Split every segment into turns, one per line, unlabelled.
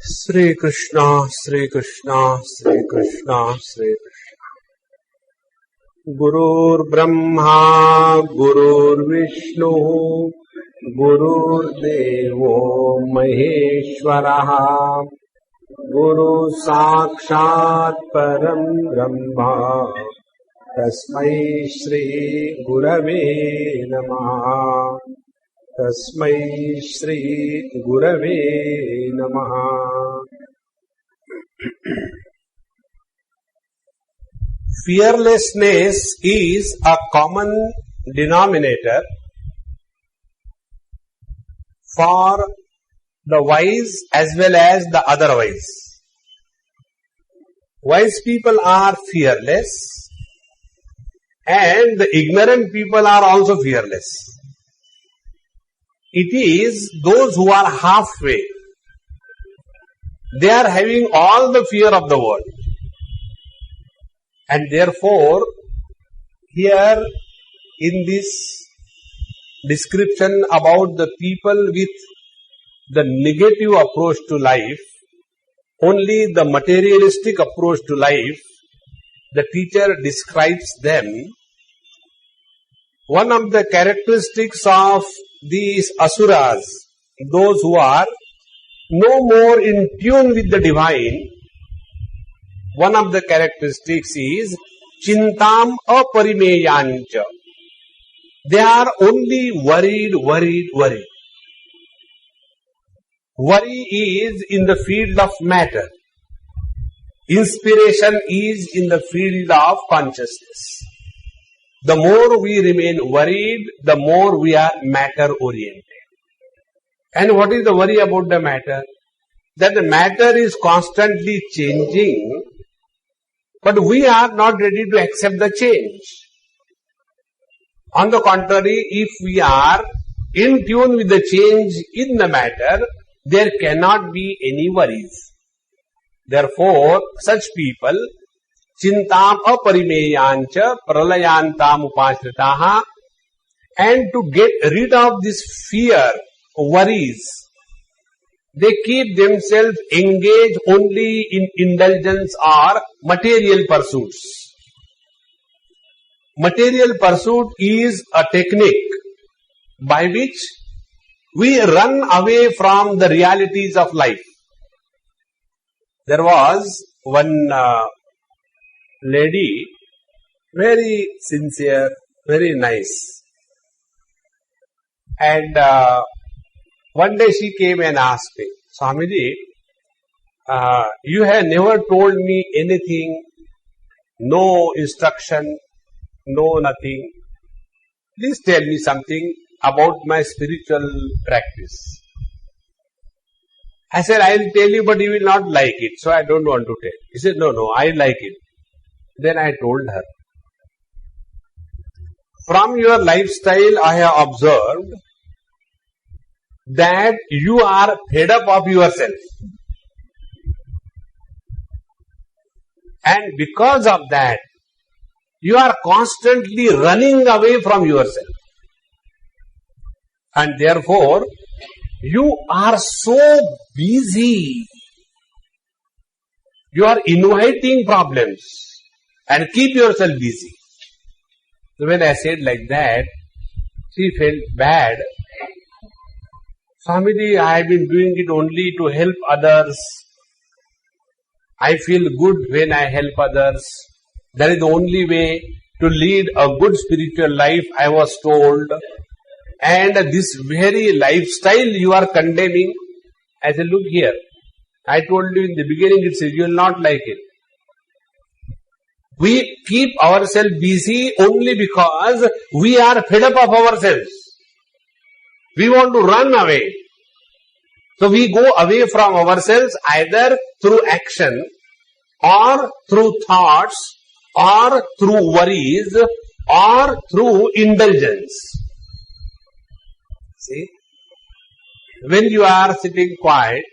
Sri Krishna, Sri Krishna, Sri Krishna, Sri Krishna. Gurur Brahma, Gurur Vishnu, Gurur Devo Maheshwaraha, Guru Sakshat Param Brahma, Tasmai Shri Gurave Namaha. Tasmai Shri Gurave Namaha. Fearlessness is a common denominator for the wise as well as the otherwise. Wise people are fearless and the ignorant people are also fearless. It is those who are halfway. They are having all the fear of the world. And therefore, here in this description about the people with the negative approach to life, only the materialistic approach to life, the teacher describes them. One of the characteristics of these asuras, those who are no more in tune with the divine, one of the characteristics is chintam aparimeyancha. They are only worried. Worry is in the field of matter. Inspiration is in the field of consciousness. The more we remain worried, the more we are matter-oriented. And what is the worry about the matter? That the matter is constantly changing, but we are not ready to accept the change. On the contrary, if we are in tune with the change in the matter, there cannot be any worries. Therefore, such people, Chintam aparimeyancha pralayantam upashritaha, and to get rid of this fear, worries, they keep themselves engaged only in indulgence or material pursuits. Material pursuit is a technique by which we run away from the realities of life. There was one lady, very sincere, very nice. And one day she came and asked me, Swamiji, you have never told me anything, no instruction, no nothing. Please tell me something about my spiritual practice. I said, I will tell you, but you will not like it, so I don't want to tell. He said, no, I like it. Then I told her, from your lifestyle I have observed that you are fed up of yourself. And because of that, you are constantly running away from yourself. And therefore, you are so busy. You are inviting problems and keep yourself busy. So when I said like that, she felt bad. Swamiji, I have been doing it only to help others. I feel good when I help others. That is the only way to lead a good spiritual life, I was told. And this very lifestyle you are condemning. I said, look here. I told you in the beginning itself, you will not like it. We keep ourselves busy only because we are fed up of ourselves. We want to run away. So we go away from ourselves either through action or through thoughts or through worries or through indulgence. See? When you are sitting quiet,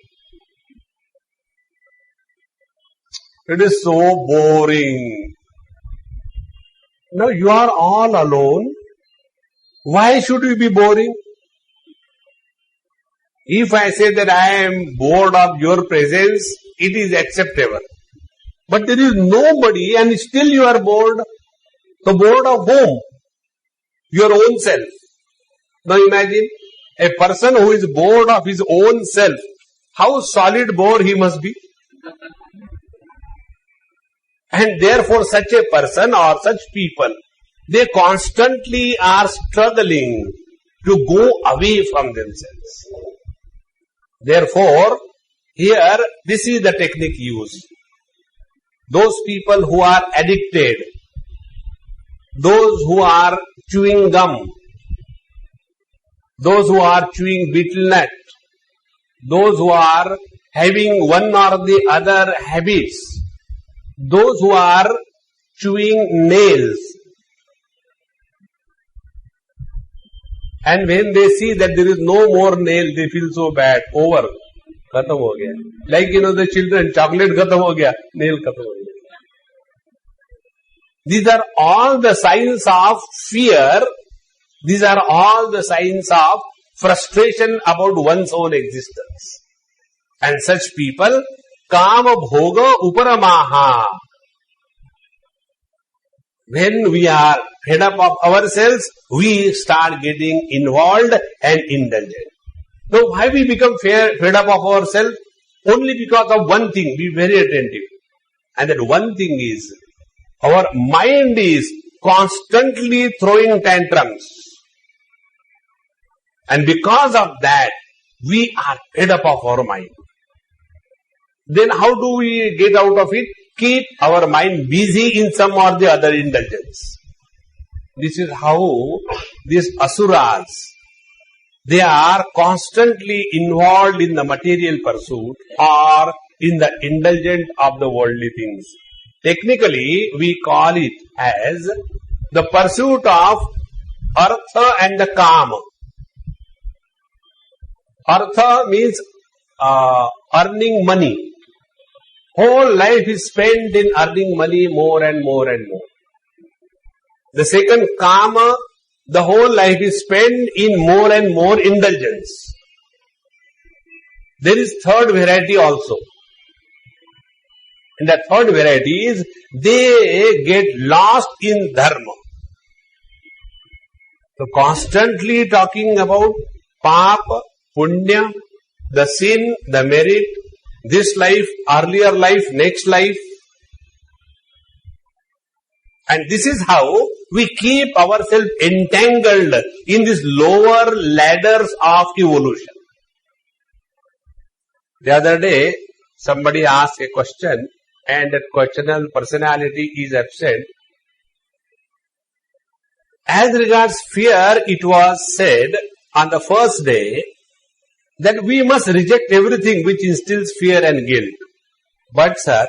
it is so boring. Now you are all alone. Why should you be boring? If I say that I am bored of your presence, it is acceptable. But there is nobody and still you are bored. So bored of whom? Your own self. Now imagine a person who is bored of his own self. How solid bored he must be. And therefore such a person or such people, they constantly are struggling to go away from themselves. Therefore, here this is the technique used. Those people who are addicted, those who are chewing gum, those who are chewing betel nut, those who are having one or the other habits, those who are chewing nails, and when they see that there is no more nail, they feel so bad. Over. Khatam ho gaya. Like, the children, chocolate khatam ho gaya, nail khatam ho gaya. These are all the signs of fear. These are all the signs of frustration about one's own existence. And such people, kama bhoga uparamaha. When we are fed up of ourselves, we start getting involved and indulgent. Now, why we become fed up of ourselves? Only because of one thing. Be very attentive. And that one thing is, our mind is constantly throwing tantrums. And because of that, we are fed up of our mind. Then how do we get out of it? Keep our mind busy in some or the other indulgence. This is how these asuras, they are constantly involved in the material pursuit or in the indulgence of the worldly things. Technically, we call it as the pursuit of artha and the kama. Artha means earning money. Whole life is spent in earning money more and more and more. The second, kama, the whole life is spent in more and more indulgence. There is third variety also. And the third variety is, they get lost in dharma. So constantly talking about papa, punya, the sin, the merit, this life, earlier life, next life. And this is how we keep ourselves entangled in these lower ladders of evolution. The other day, somebody asked a question and that questionable personality is absent. As regards fear, it was said on the first day that we must reject everything which instills fear and guilt. But sir,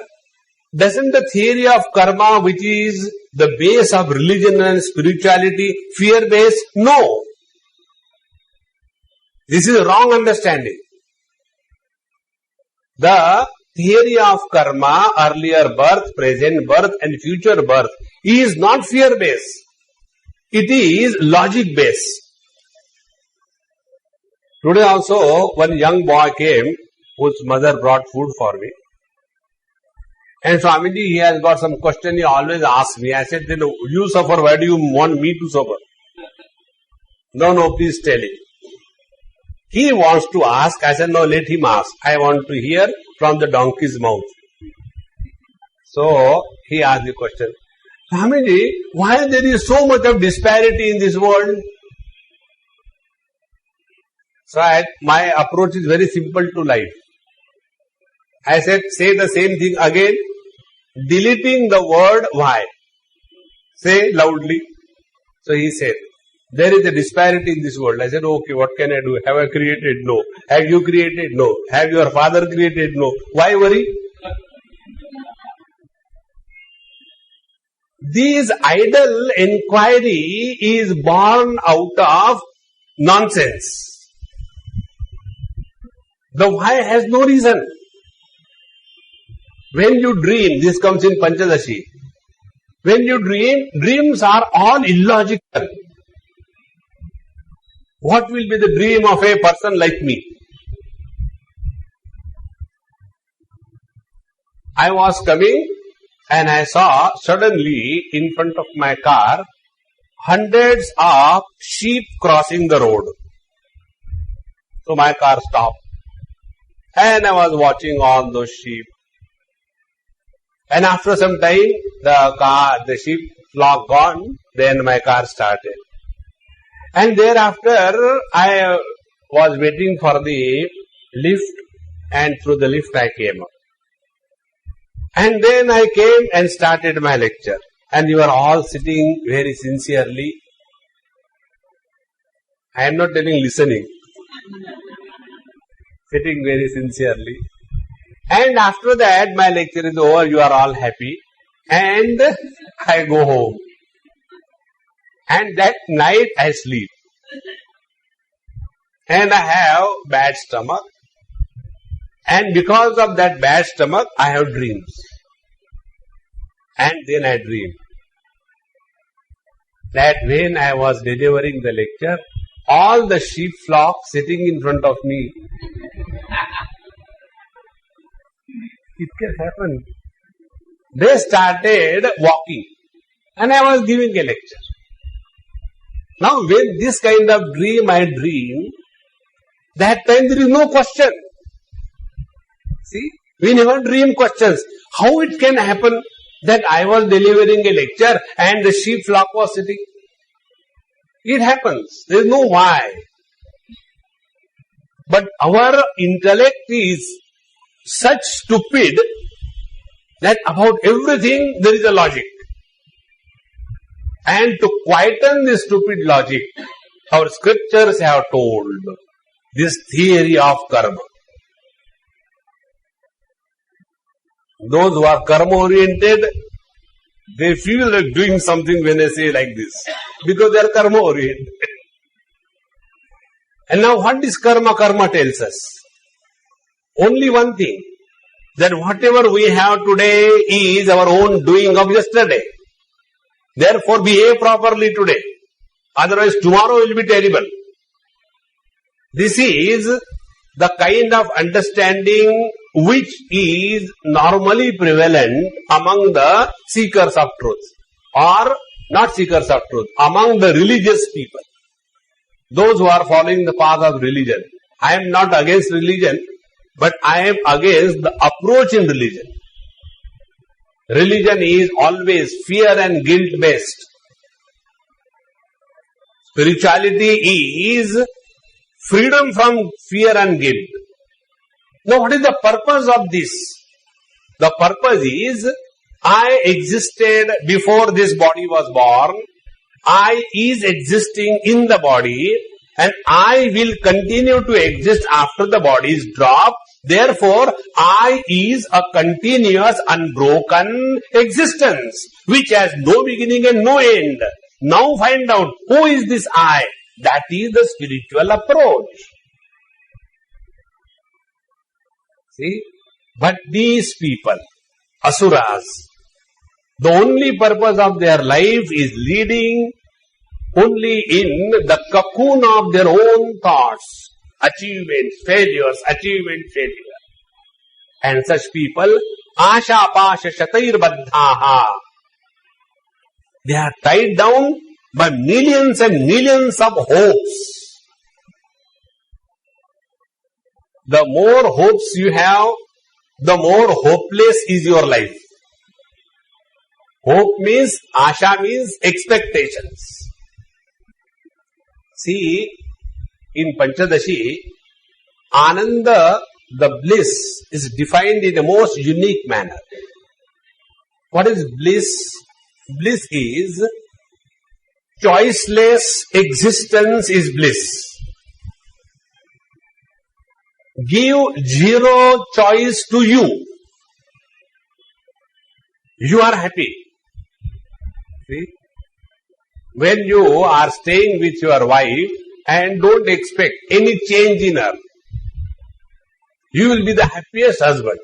doesn't the theory of karma, which is the base of religion and spirituality, fear-based? No. This is a wrong understanding. The theory of karma, earlier birth, present birth and future birth, is not fear-based. It is logic-based. Today also, one young boy came, whose mother brought food for me. And Swamiji, he has got some question, he always asks me. I said, then you suffer, why do you want me to suffer? No, please tell him. He wants to ask, I said, no, let him ask. I want to hear from the donkey's mouth. So, he asked the question, Swamiji, why there is so much of disparity in this world? So, my approach is very simple to life. I said, say the same thing again, deleting the word why. Say loudly. So he said, there is a disparity in this world. I said, okay, what can I do? Have I created? No. Have you created? No. Have your father created? No. Why worry? This idle inquiry is born out of nonsense. The why has no reason. When you dream, this comes in Panchadashi. When you dream, dreams are all illogical. What will be the dream of a person like me? I was coming and I saw suddenly in front of my car hundreds of sheep crossing the road. So my car stopped and I was watching all those sheep. And after some time, the sheep flock gone, then my car started. And thereafter, I was waiting for the lift, and through the lift I came up. And then I came and started my lecture. And you are all sitting very sincerely. I am not telling listening. Sitting very sincerely. And after that, my lecture is over, you are all happy. And I go home. And that night I sleep. And I have bad stomach. And because of that bad stomach, I have dreams. And then I dream that when I was delivering the lecture, all the sheep flock sitting in front of me. It can happen. They started walking. And I was giving a lecture. Now when this kind of dream I dream, that time there is no question. See, we never dream questions. How it can happen that I was delivering a lecture and the sheep flock was sitting? It happens. There is no why. But our intellect is such stupid that about everything there is a logic. And to quieten this stupid logic, our scriptures have told this theory of karma. Those who are karma oriented, they feel like doing something when they say like this, because they are karma oriented. And now what is karma? Karma tells us only one thing, that whatever we have today is our own doing of yesterday. Therefore behave properly today. Otherwise tomorrow will be terrible. This is the kind of understanding which is normally prevalent among the seekers of truth, or not seekers of truth, among the religious people, those who are following the path of religion. I am not against religion, but I am against the approach in religion. Religion is always fear and guilt based. Spirituality is freedom from fear and guilt. Now what is the purpose of this? The purpose is, I existed before this body was born, I is existing in the body, and I will continue to exist after the body is dropped. Therefore, I is a continuous, unbroken existence, which has no beginning and no end. Now find out, who is this I? That is the spiritual approach. See? But these people, asuras, the only purpose of their life is leading only in the cocoon of their own thoughts. Achievements, failures, achievement, failure. And such people, asha pasha shatair baddhaha. They are tied down by millions and millions of hopes. The more hopes you have, the more hopeless is your life. Hope means, asha means expectations. See, in Panchadashi, Ananda, the bliss, is defined in a most unique manner. What is bliss? Bliss is choiceless existence is bliss. Give zero choice to you. You are happy. See? When you are staying with your wife and don't expect any change in her, you will be the happiest husband.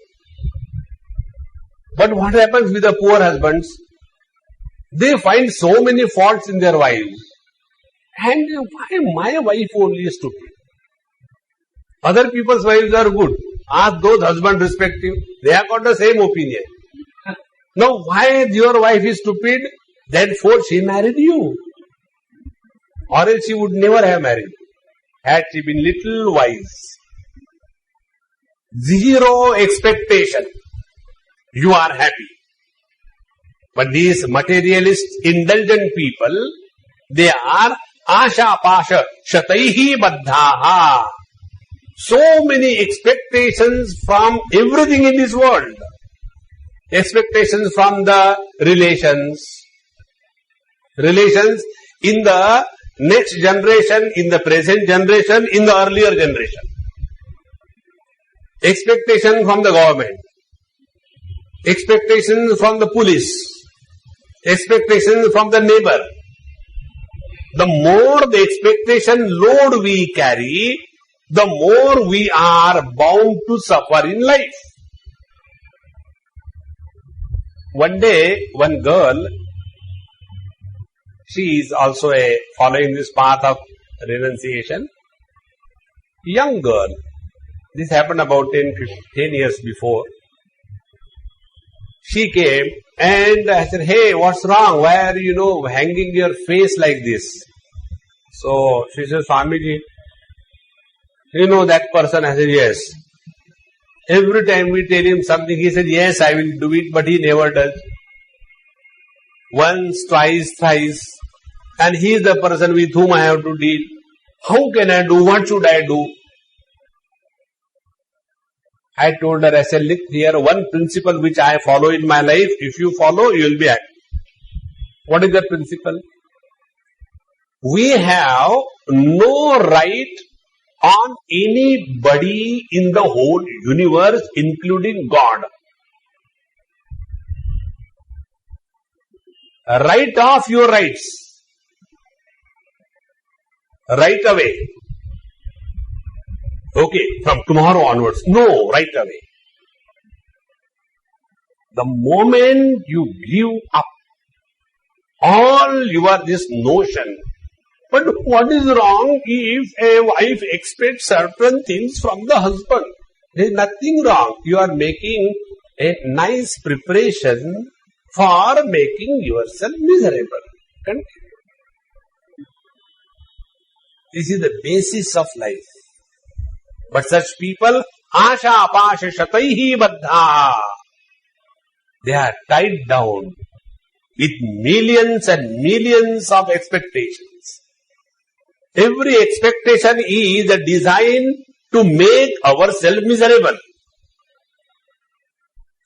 But what happens with the poor husbands? They find so many faults in their wives. And why my wife only is stupid? Other people's wives are good. Ask those husbands respective. They have got the same opinion. Now, why your wife is stupid? Therefore, she married you. Or else she would never have married. Had she been little wise. Zero expectation. You are happy. But these materialist, indulgent people, they are asha pasha shataihi baddhaha. So many expectations from everything in this world. Expectations from the relations in the next generation, in the present generation, in the earlier generation. Expectation from the government. Expectations from the police. Expectations from the neighbor. The more the expectation load we carry, the more we are bound to suffer in life. One day, one girl, she is also following this path of renunciation. Young girl. This happened about 10 years before. She came and I said, hey, what's wrong? Why are you, hanging your face like this? So she says, Swamiji, that person? I said, yes. Every time we tell him something, he said, yes, I will do it, but he never does. Once, twice, thrice. And he is the person with whom I have to deal. How can I do? What should I do? I told her, I said, look here, one principle which I follow in my life, if you follow, you will be happy. What is that principle? We have no right on anybody in the whole universe, including God. Write off your rights. Right away. Okay, from tomorrow onwards. No, right away. The moment you give up all your this notion. But what is wrong if a wife expects certain things from the husband? There is nothing wrong. You are making a nice preparation for making yourself miserable. Continue. This is the basis of life. But such people, asha pasha shataihi baddha, they are tied down with millions and millions of expectations. Every expectation is a design to make ourselves miserable.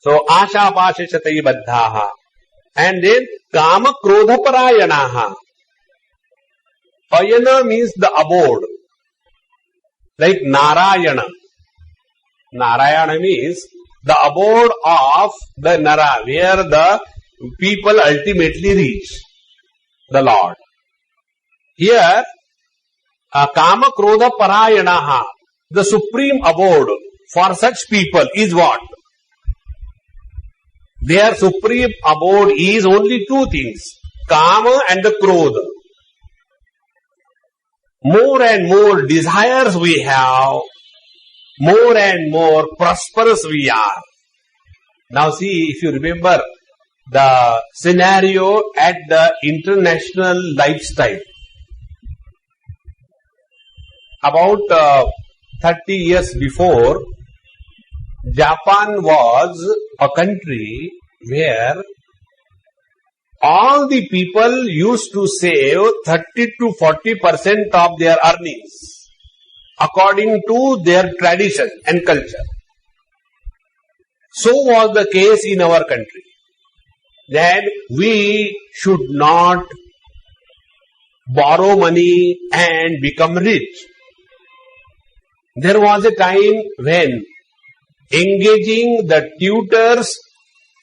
So, asha pasha shataihi baddha. And then, kama krodha parayanaha. Ayana means the abode. Like Narayana. Narayana means the abode of the Nara, where the people ultimately reach the Lord. Here, Kama Krodha Parayanaha, the supreme abode for such people is what? Their supreme abode is only two things, Kama and the Krodha. More and more desires we have, more and more prosperous we are. Now see, if you remember the scenario at the international lifestyle. About 30 years before, Japan was a country where all the people used to save 30 to 40% of their earnings according to their tradition and culture. So was the case in our country. That we should not borrow money and become rich. There was a time when engaging the tutors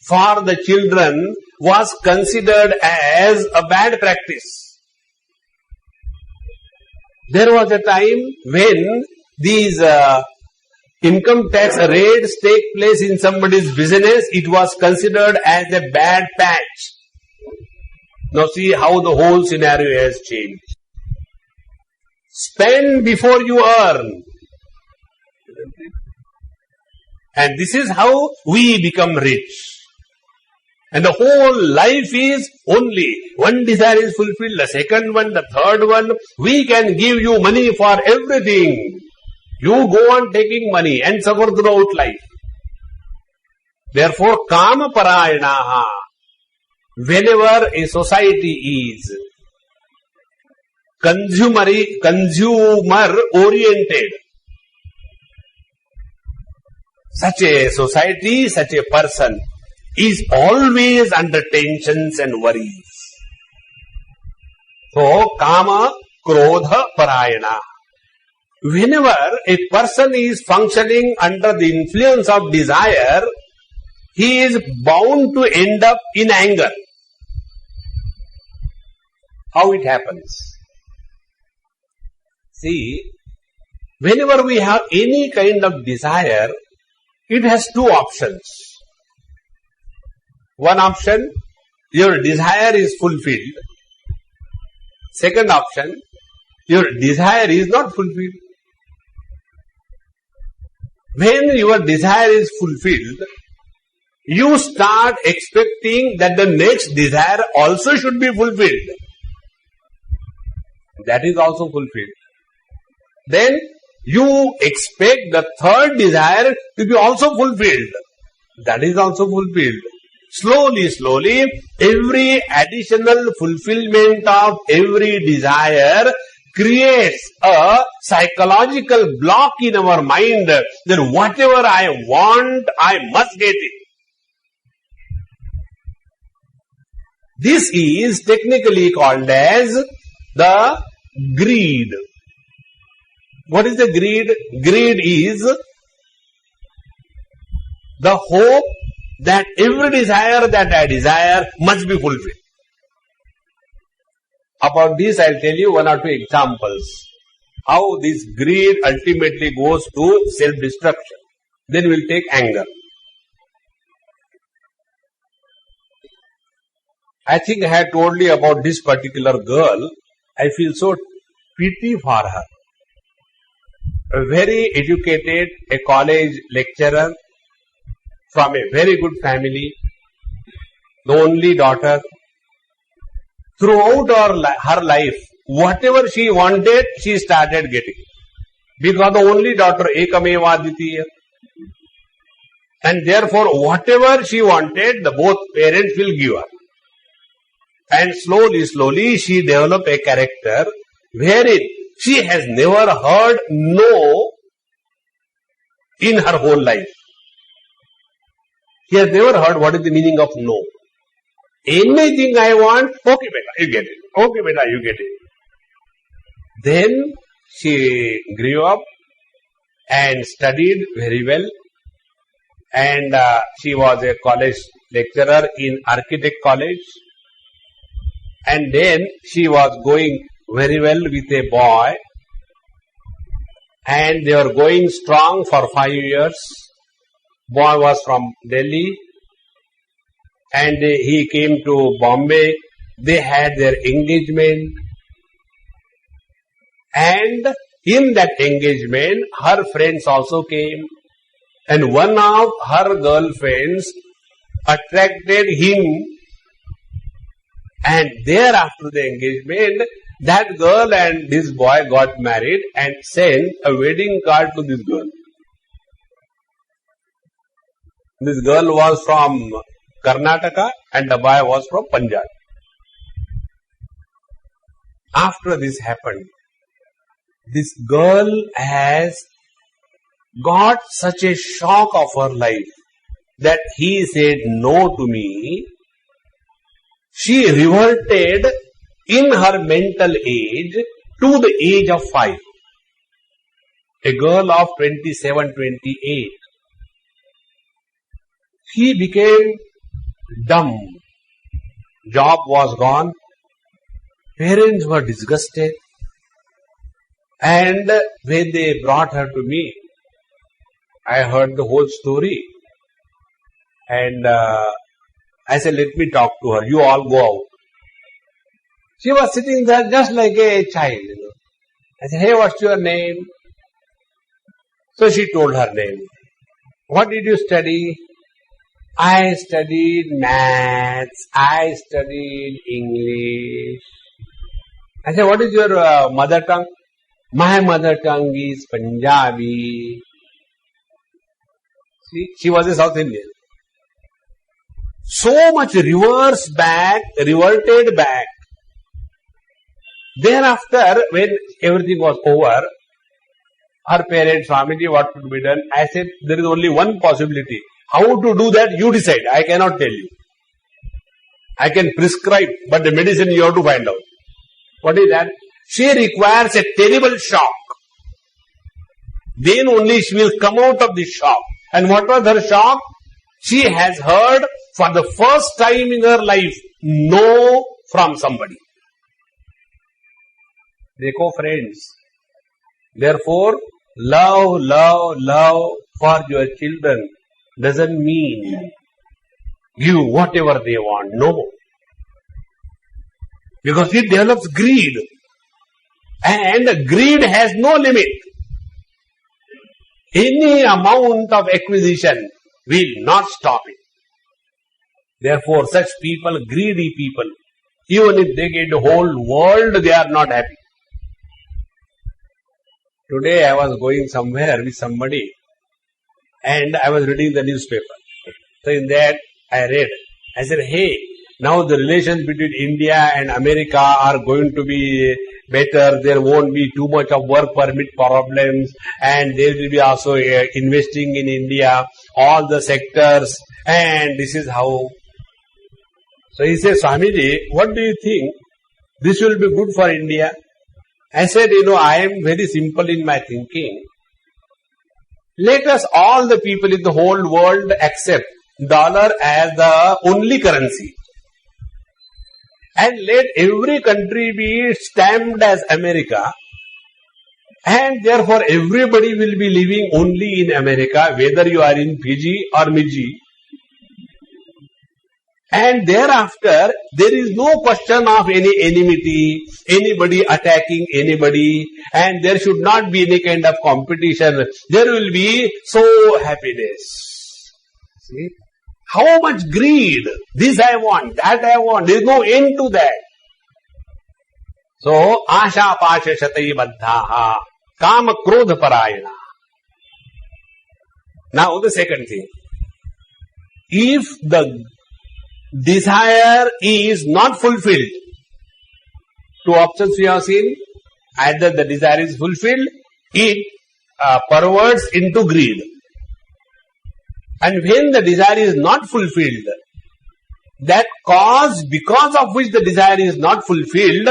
for the children was considered as a bad practice. There was a time when these income tax raids take place in somebody's business, it was considered as a bad patch. Now see how the whole scenario has changed. Spend before you earn. And this is how we become rich. And the whole life is only one desire is fulfilled, the second one, the third one. We can give you money for everything. You go on taking money and suffer throughout life. Therefore, kama parayanaha. Whenever a society is consumer oriented, such a society, such a person is always under tensions and worries. So, kama, krodha, parayana. Whenever a person is functioning under the influence of desire, he is bound to end up in anger. How it happens? See, whenever we have any kind of desire, it has two options. One option, your desire is fulfilled. Second option, your desire is not fulfilled. When your desire is fulfilled, you start expecting that the next desire also should be fulfilled. That is also fulfilled. Then you expect the third desire to be also fulfilled. That is also fulfilled. Slowly, every additional fulfillment of every desire creates a psychological block in our mind that whatever I want, I must get it. This is technically called as the greed. What is the greed? Greed is the hope that every desire that I desire must be fulfilled. About this, I'll tell you one or two examples. How this greed ultimately goes to self-destruction. Then we'll take anger. I think I had told you about this particular girl. I feel so pity for her. A very educated, a college lecturer from a very good family, the only daughter. Throughout her life, whatever she wanted, she started getting. Because the only daughter, ekameva advitiya. And therefore, whatever she wanted, the both parents will give her. And slowly, she developed a character wherein she has never heard no in her whole life. She has never heard what is the meaning of no. Anything I want, okay beta, you get it. Okay beta, you get it. Then she grew up and studied very well. And she was a college lecturer in architect college. And then she was going very well with a boy. And they were going strong for 5 years. Boy was from Delhi. And he came to Bombay. They had their engagement. And in that engagement, her friends also came. And one of her girlfriends attracted him. And thereafter the engagement, that girl and this boy got married and sent a wedding card to this girl. This girl was from Karnataka and the boy was from Punjab. After this happened, this girl has got such a shock of her life that he said no to me. She reverted in her mental age to the age of 5. A girl of 27, 28. He became dumb. Job was gone. Parents were disgusted. And when they brought her to me, I heard the whole story. And I said, let me talk to her. You all go out. She was sitting there just like a child. I said, hey, what's your name? So she told her name. What did you study? I studied maths, I studied English. I said, what is your mother tongue? My mother tongue is Punjabi. See, she was a South Indian. So much reverted back. Thereafter, when everything was over, her parents, Swamiji, what could be done? I said, there is only one possibility. How to do that, you decide. I cannot tell you. I can prescribe, but the medicine you have to find out. What is that? She requires a terrible shock. Then only she will come out of the shock. And what was her shock? She has heard for the first time in her life, no from somebody. Dekho friends. Therefore, love for your children doesn't mean give whatever they want. No. Because it develops greed. And greed has no limit. Any amount of acquisition will not stop it. Therefore, such people, greedy people, even if they get the whole world, they are not happy. Today I was going somewhere with somebody and I was reading the newspaper. So in that I read. I said, hey, now the relations between India and America are going to be better. There won't be too much of work permit problems and they will be also investing in India, all the sectors, and this is how. So he says, Swamiji, what do you think? This will be good for India? I said, I am very simple in my thinking. Let us all the people in the whole world accept dollar as the only currency. And let every country be stamped as America. And therefore everybody will be living only in America, whether you are in Fiji or Miji. And thereafter, there is no question of any enmity, anybody attacking anybody, and there should not be any kind of competition. There will be so happiness. See? How much greed? This I want, that I want. There is no end to that. So, asha pasha shatai baddhaha, kama krodha parayana. Now the second thing. If the desire is not fulfilled, two options we have seen. Either the desire is fulfilled, it perverts into greed. And when the desire is not fulfilled, that cause because of which the desire is not fulfilled,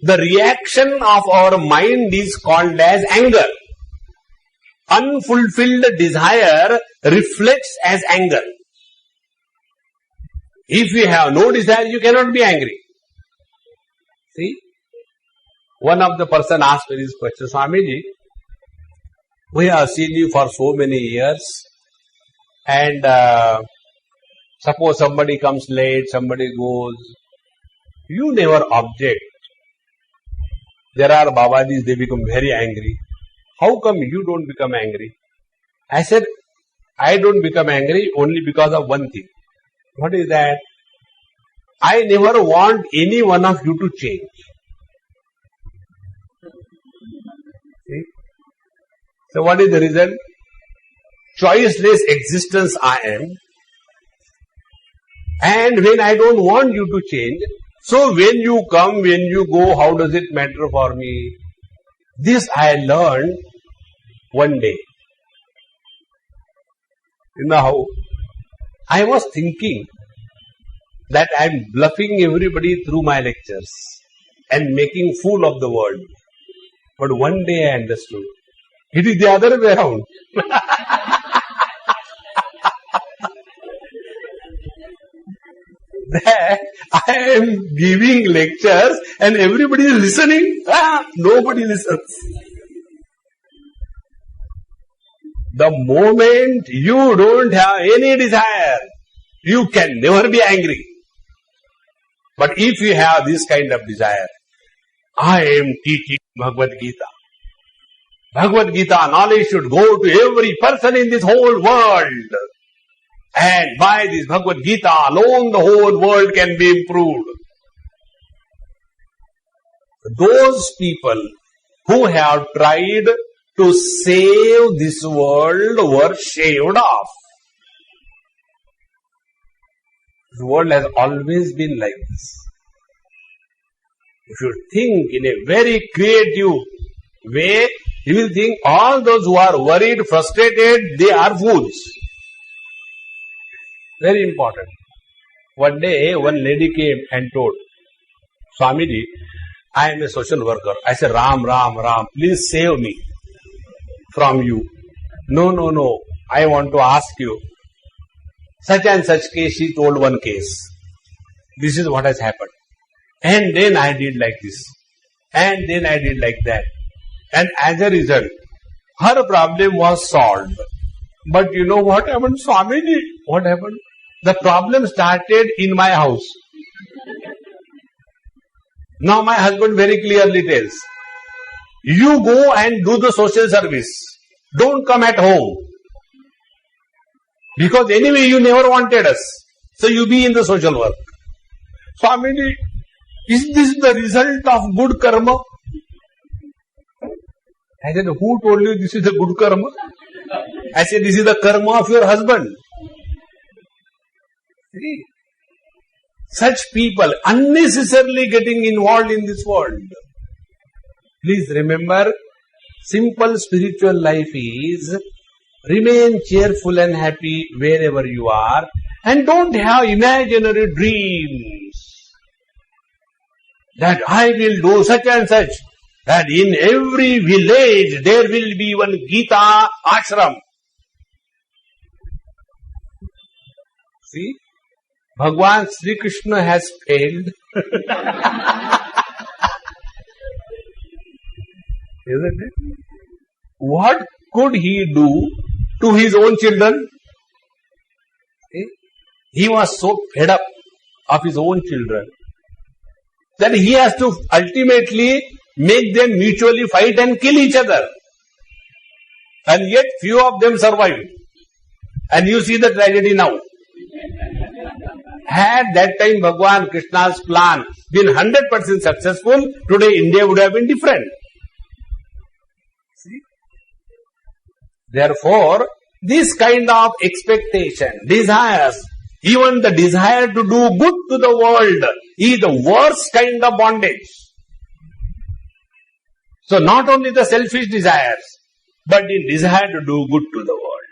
the reaction of our mind is called as anger. Unfulfilled desire reflects as anger. If you have no desire, you cannot be angry. See? One of the person asked me this question, Swamiji, we have seen you for so many years and suppose somebody comes late, somebody goes, you never object. There are Babadis, they become very angry. How come you don't become angry? I said, I don't become angry only because of one thing. What is that? I never want any one of you to change. See? So what is the result? Choiceless existence I am. And when I don't want you to change, so when you come, when you go, how does it matter for me? This I learned one day. You know how? I was thinking that I am bluffing everybody through my lectures and making fool of the world. But one day I understood. It is the other way around. That I am giving lectures and everybody is listening. Nobody listens. The moment you don't have any desire, you can never be angry. But if you have this kind of desire, I am teaching Bhagavad Gita. Bhagavad Gita knowledge should go to every person in this whole world. And by this Bhagavad Gita alone, the whole world can be improved. Those people who have tried to save this world were shaved off. The world has always been like this. If you think in a very creative way, you will think all those who are worried, frustrated, they are fools. Very important. One day, one lady came and told, Swamiji, I am a social worker. I said, Ram, please save me from you. No, I want to ask you. Such and such case, she told one case. This is what has happened. And then I did like this. And then I did like that. And as a result, her problem was solved. But you know what happened, Swamiji? What happened? The problem started in my house. Now my husband very clearly tells, you go and do the social service. Don't come at home. Because anyway you never wanted us. So you be in the social work. Swamiji, is this the result of good karma? I said, who told you this is the good karma? I said, this is the karma of your husband. See? Such people unnecessarily getting involved in this world. Please remember, simple spiritual life is remain cheerful and happy wherever you are and don't have imaginary dreams that I will do such and such, that in every village there will be one Gita ashram. See? Bhagwan Sri Krishna has failed. Isn't it? What could he do to his own children? He was so fed up of his own children that he has to ultimately make them mutually fight and kill each other. And yet few of them survived. And you see the tragedy now. Had that time Bhagwan Krishna's plan been 100% successful, today India would have been different. See? Therefore, this kind of expectation, desires, even the desire to do good to the world is the worst kind of bondage. So not only the selfish desires, but the desire to do good to the world.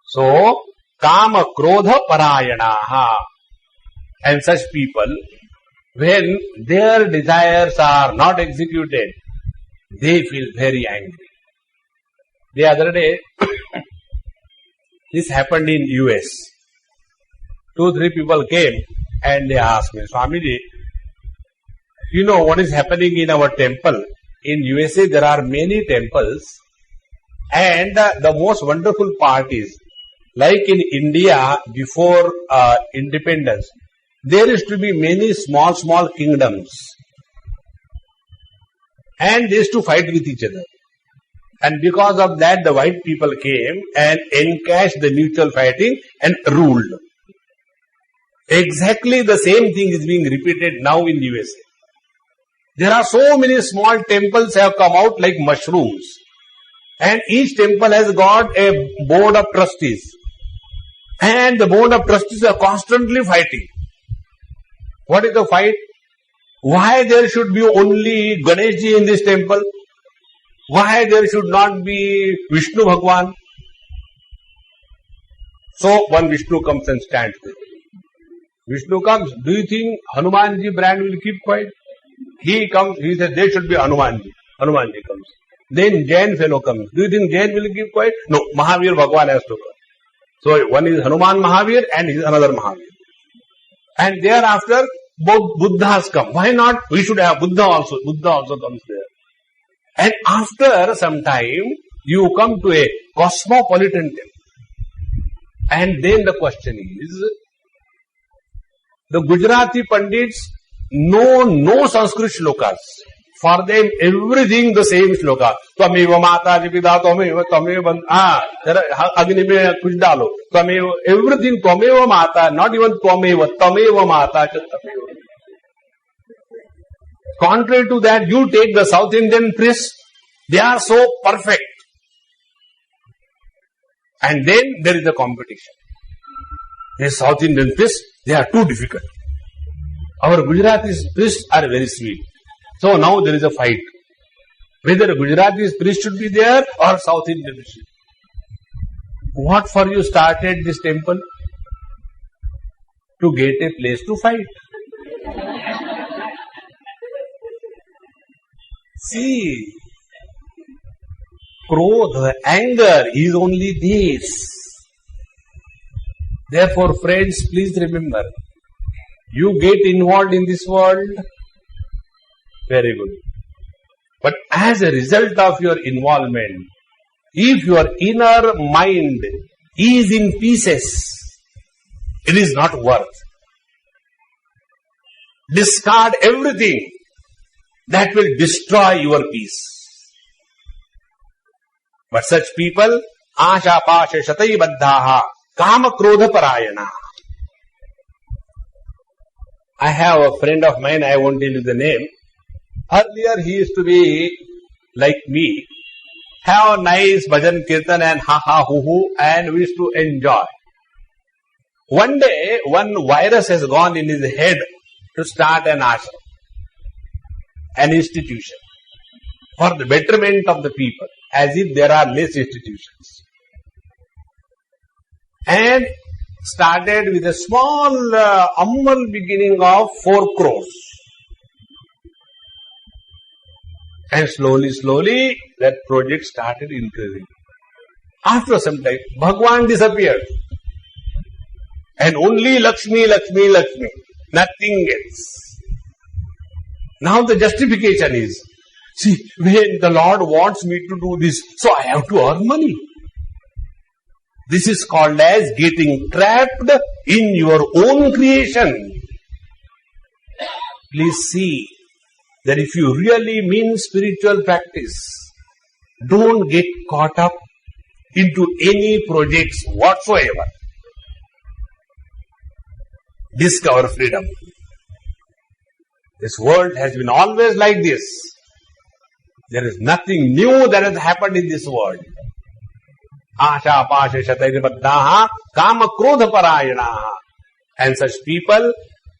So, Kama Krodha Parayanaha. And such people, when their desires are not executed, they feel very angry. The other day, this happened in US. 2-3 people came and they asked me, Swamiji, you know what is happening in our temple? In USA there are many temples, and the most wonderful part is, like in India before independence, there used to be many small kingdoms, and they used to fight with each other. And because of that, the white people came and encashed the mutual fighting and ruled. Exactly the same thing is being repeated now in USA. There are so many small temples have come out like mushrooms. And each temple has got a board of trustees. And the board of trustees are constantly fighting. What is the fight? Why there should be only Ganeshji in this temple? Why there should not be Vishnu Bhagwan? So one Vishnu comes and stands there. Vishnu comes, do you think Hanumanji brand will keep quiet? He comes, he says there should be Hanumanji. Hanumanji comes. Then Jain fellow comes. Do you think Jain will keep quiet? No, Mahavir Bhagwan has to come. So one is Hanuman Mahavir and is another Mahavir. And thereafter both Buddhas come. Why not? We should have Buddha also. Buddha also comes there. And after some time, you come to a cosmopolitan temple. And then the question is, the Gujarati Pandits know no Sanskrit shlokas. For them, everything the same sloka. Tvameva mata pita, tvameva agni mein kuch dalo. Tvameva, everything tvameva mata, not even tvameva mata cha tvameva. Contrary to that, you take the South Indian priests, they are so perfect. And then there is a competition. The South Indian priests, they are too difficult. Our Gujarati priests are very sweet. So now there is a fight. Whether Gujarati priest should be there or South Indian priest. What for you started this temple? To get a place to fight. See, krodha, anger is only this. Therefore, friends, please remember, you get involved in this world, very good. But as a result of your involvement, if your inner mind is in pieces, it is not worth. Discard everything that will destroy your peace. But such people, asha pasha shatai baddhaha, kama krodha parayana. I have a friend of mine, I won't tell you the name. Earlier he used to be like me, have nice bhajan kirtan and ha ha hu hu, and we used to enjoy. One day, one virus has gone in his head to start an ashram, an institution, for the betterment of the people, as if there are less institutions. And started with a small, humble beginning of 4 crores. And slowly, that project started increasing. After some time, Bhagwan disappeared. And only Lakshmi, Lakshmi, Lakshmi. Nothing else. Now the justification is, see, when the Lord wants me to do this, so I have to earn money. This is called as getting trapped in your own creation. Please see that if you really mean spiritual practice, don't get caught up into any projects whatsoever. Discover freedom. This world has been always like this. There is nothing new that has happened in this world. Asha pasha shatayri baddhaha kama krodha parayanaha. And such people,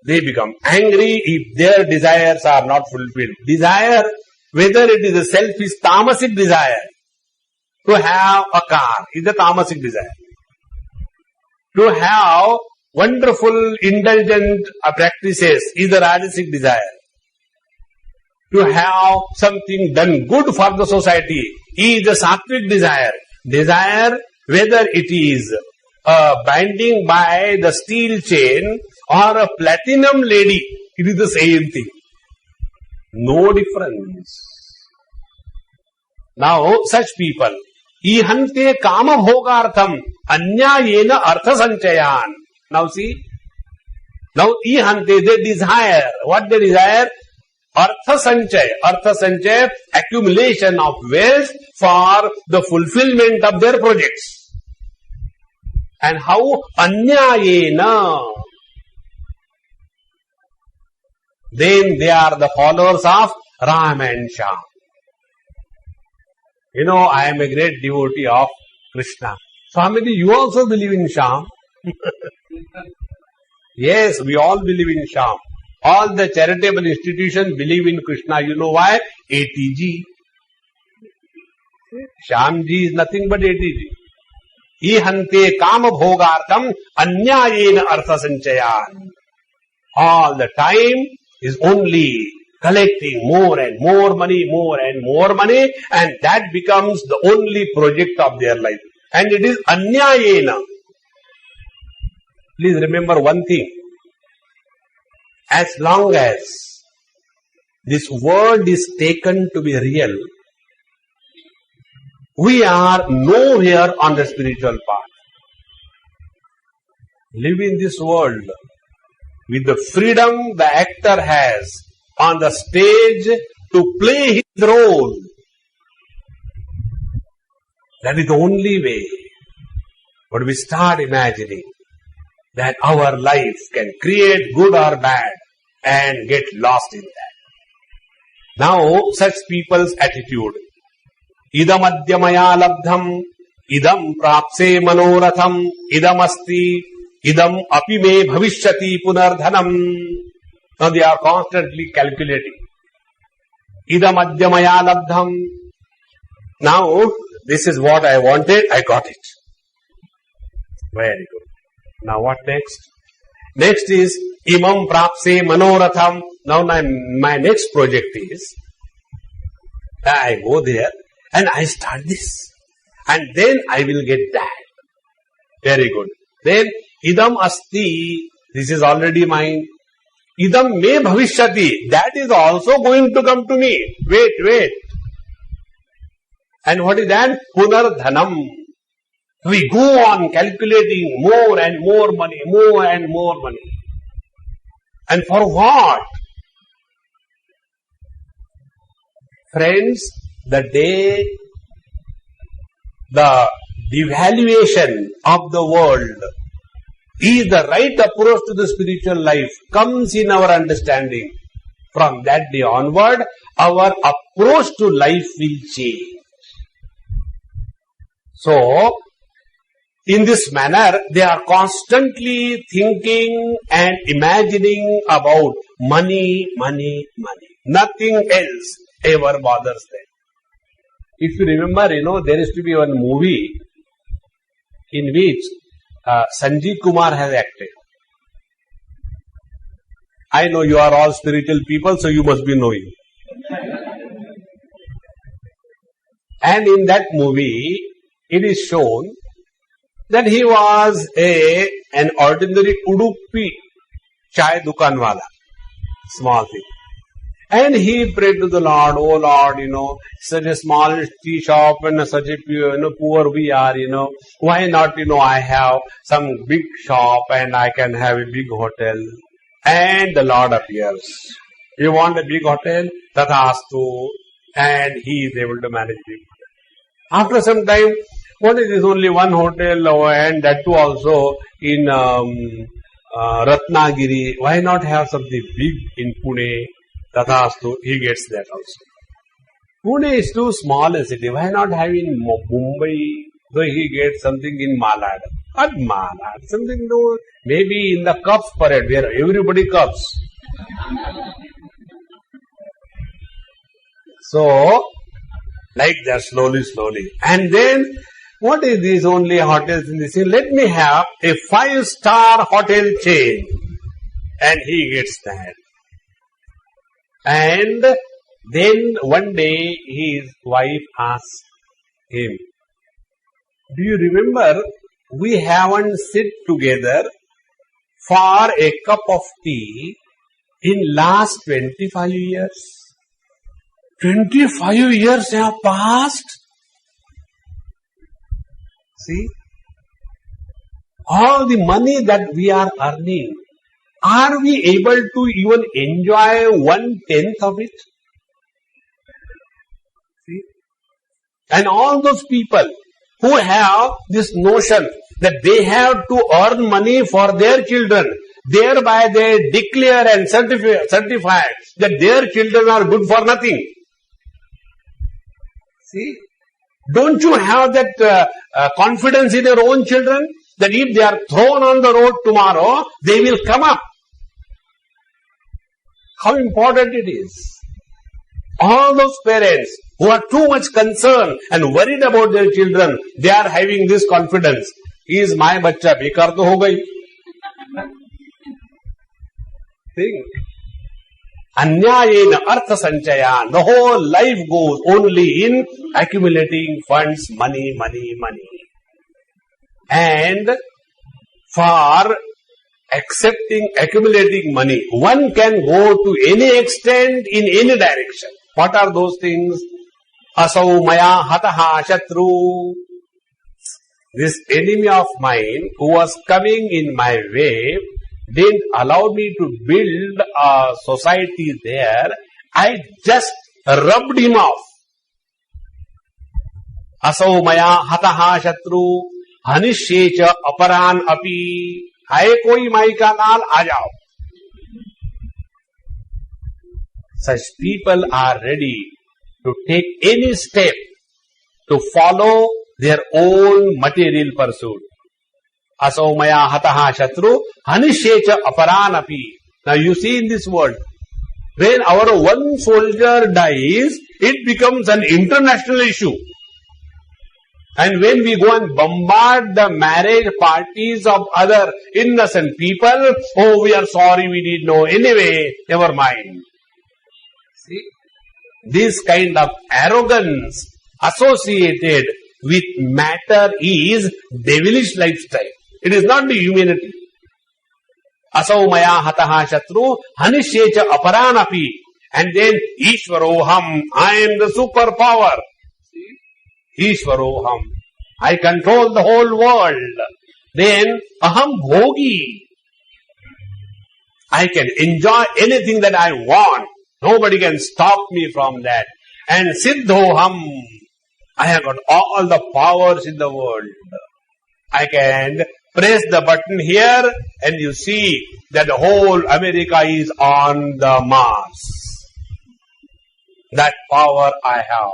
they become angry if their desires are not fulfilled. Desire, whether it is a selfish tamasic desire, to have a car is a tamasic desire. To have wonderful indulgent practices is a rajasic desire. To have something done good for the society is a sattvic desire. Desire, whether it is binding by the steel chain or a platinum lady, it is the same thing. No difference. Now, such people, ihante kama bhogartham anyayena artha sanchayan. Now see, now ihante, they desire, what they desire? Artha sanchay, accumulation of wealth for the fulfillment of their projects. And how? Anyayena. Then they are the followers of Ram and Shyam. You know, I am a great devotee of Krishna. Swamiji, you also believe in Shyam? Yes, we all believe in Shyam. All the charitable institutions believe in Krishna. You know why? ATG. Shyamji is nothing but ATG. Ihante kama bhogartham anyayena artha sanchayan. All the time is only collecting more and more money, and that becomes the only project of their life. And it is anyayena. Please remember one thing. As long as this world is taken to be real, we are nowhere on the spiritual path. Live in this world with the freedom the actor has on the stage to play his role. That is the only way. But we start imagining that our life can create good or bad and get lost in that. Now, such people's attitude. Idam adya maya labdham, idam prapse manoratham, idam asti, idam api me bhavishyati punardhanam. Now they are constantly calculating. Idam adya maya labdham. Now, this is what I wanted, I got it. Very good. Now what next? Next is imam prapse manoratham. Now my next project is, I go there and I start this. And then I will get that. Very good. Then idam asti. This is already mine. Idam me bhavishyati. That is also going to come to me. Wait. And what is that? Punardhanam. We go on calculating more and more money, more and more money. And for what? Friends, the day the devaluation of the world is the right approach to the spiritual life comes in our understanding. From that day onward, our approach to life will change. So, in this manner, they are constantly thinking and imagining about money. Nothing else ever bothers them. If you remember, there used to be one movie in which Sanjeev Kumar has acted. I know you are all spiritual people, so you must be knowing. And in that movie, it is shown that he was an ordinary Udupi chai dukanwala, small thing. And he prayed to the Lord, oh Lord, such a small tea shop and such a poor we are, why not, I have some big shop and I can have a big hotel. And the Lord appears. You want a big hotel? Tathastu. And he is able to manage big hotel. After some time, what is this? Only one hotel and that too also in Ratnagiri. Why not have something big in Pune? Tathastu, he gets that also. Pune is too small a city. Why not have in Mumbai? So he gets something in Malad. At Malad, something maybe in the Cups parade where everybody cups. So, like that, slowly. And then, what is these only hotels in this city? Let me have a 5-star hotel chain. And he gets that. And then one day his wife asks him, do you remember we haven't sit together for a cup of tea in last 25 years? 25 years have passed. See? All the money that we are earning, are we able to even enjoy 1/10 of it? See? And all those people who have this notion that they have to earn money for their children, thereby they declare and certify that their children are good for nothing. See? Don't you have that confidence in your own children that if they are thrown on the road tomorrow, they will come up? How important it is. All those parents who are too much concerned and worried about their children, they are having this confidence. He is my bachcha, bekar to ho gayi. Think. Anyayena artha sanchayan. The whole life goes only in accumulating funds, money. And for accumulating money, one can go to any extent in any direction. What are those things? Asau maya hataha shatru. This enemy of mine who was coming in my way didn't allow me to build a society there. I just rubbed him off. Asau maya hataha shatru hanishyecha aparan api. Hai koi mai ka laal, aa jao. Such people are ready to take any step to follow their own material pursuit. Asau maya hataha shatru hanishyecha aparan api. Now you see in this world, when our one soldier dies, it becomes an international issue. And when we go and bombard the marriage parties of other innocent people, oh, we are sorry, we did know. Anyway, never mind. See, this kind of arrogance associated with matter is devilish lifestyle. It is not the humanity. Asau maya hataha shatru hanishyecha aparanapi. And then Ishvaroham, I am the superpower. Ishvaroham, I control the whole world. Then aham bhogi, I can enjoy anything that I want. Nobody can stop me from that. And siddhoham, I have got all the powers in the world. I can press the button here and you see that the whole America is on the Mars. That power I have.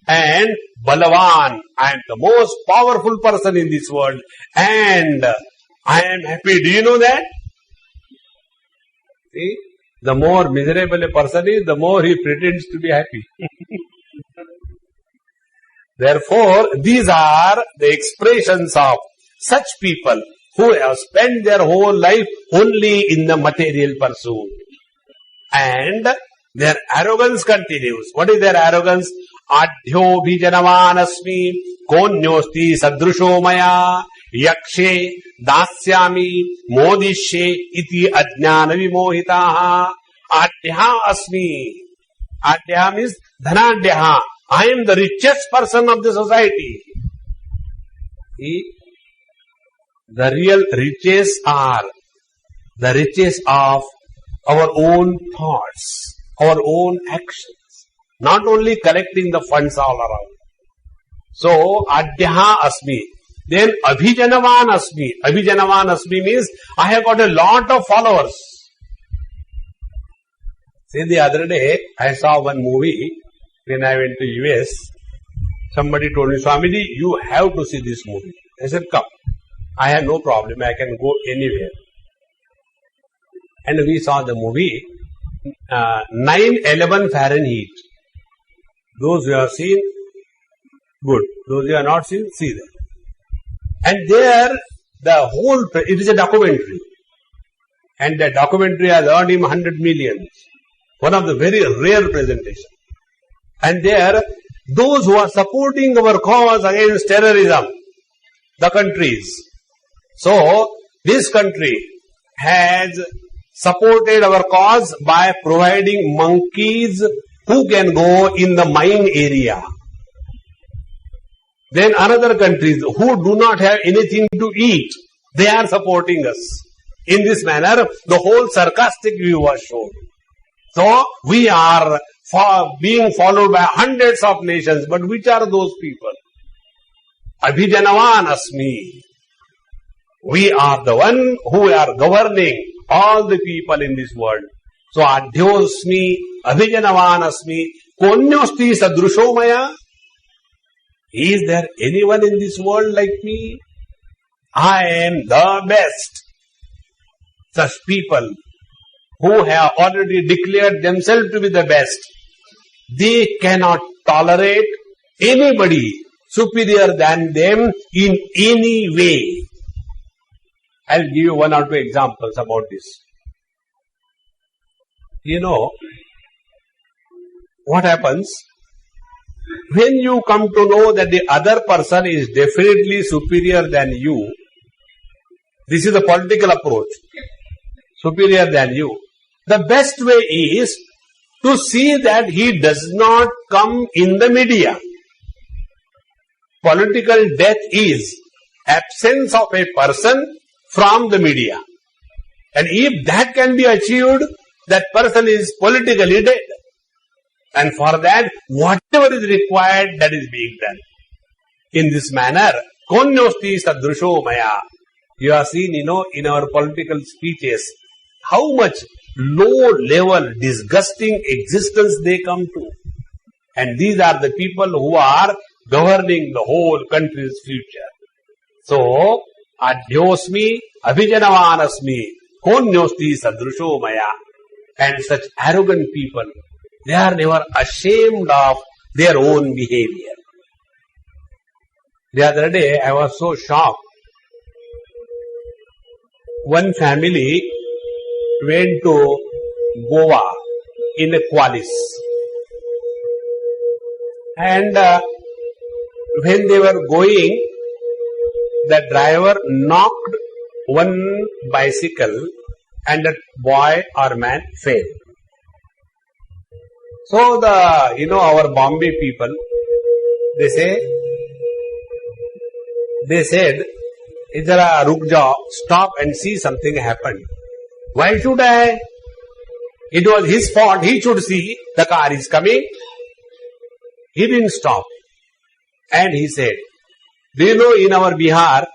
And Balavan, I am the most powerful person in this world. And I am happy. Do you know that? See? The more miserable a person is, the more he pretends to be happy. Therefore, these are the expressions of such people who have spent their whole life only in the material pursuit. And their arrogance continues. What is their arrogance? Adhyo bhijanavanasmi konyosti sadrusho maya yakshe dasyami modishe iti ajnana vimohitaha. Adhya asmi. Adhya means dhanadhya. I am the richest person of the society. See? The real riches are the riches of our own thoughts, our own actions. Not only collecting the funds all around. So, adhya asmi. Then, abhijanavan asmi. Abhijanavan asmi means, I have got a lot of followers. See, the other day, I saw one movie, when I went to US. Somebody told me, Swamiji, you have to see this movie. I said, come. I have no problem, I can go anywhere. And we saw the movie, 9/11 Fahrenheit. Those who have seen, good. Those who have not seen, see them. And there, the whole, it is a documentary. And the documentary has earned him 100 millions. One of the very rare presentations. And there, those who are supporting our cause against terrorism, the countries. So, this country has supported our cause by providing monkeys who can go in the mine area. Then another countries who do not have anything to eat, they are supporting us. In this manner, the whole sarcastic view was shown. So, we are being followed by hundreds of nations, but which are those people? Abhijanavan asmi. We are the one who are governing all the people in this world. So, adhyosmi, abhijanavan asmi, konyosti sadrusho maya. Is there anyone in this world like me? I am the best. Such people who have already declared themselves to be the best, they cannot tolerate anybody superior than them in any way. I'll give you one or two examples about this. You know, what happens? When you come to know that the other person is definitely superior than you, this is the political approach, superior than you. The best way is to see that he does not come in the media. Political death is absence of a person from the media. And if that can be achieved, that person is politically dead. And for that, whatever is required, that is being done. In this manner, konyosti sadrusho maya. You have seen, in our political speeches, how much low-level, disgusting existence they come to. And these are the people who are governing the whole country's future. So, adhyosmi, abhijanavanasmi, konyosti sadrusho maya. And such arrogant people, they are never ashamed of their own behavior. The other day, I was so shocked. One family went to Goa in a Qualis. And when they were going, the driver knocked one bicycle and that boy or man fell. So our Bombay people, they said, Idhara ruk jao, stop and see something happened. Why should I? It was his fault, he should see the car is coming. He didn't stop. And he said, do you know in our Bihar,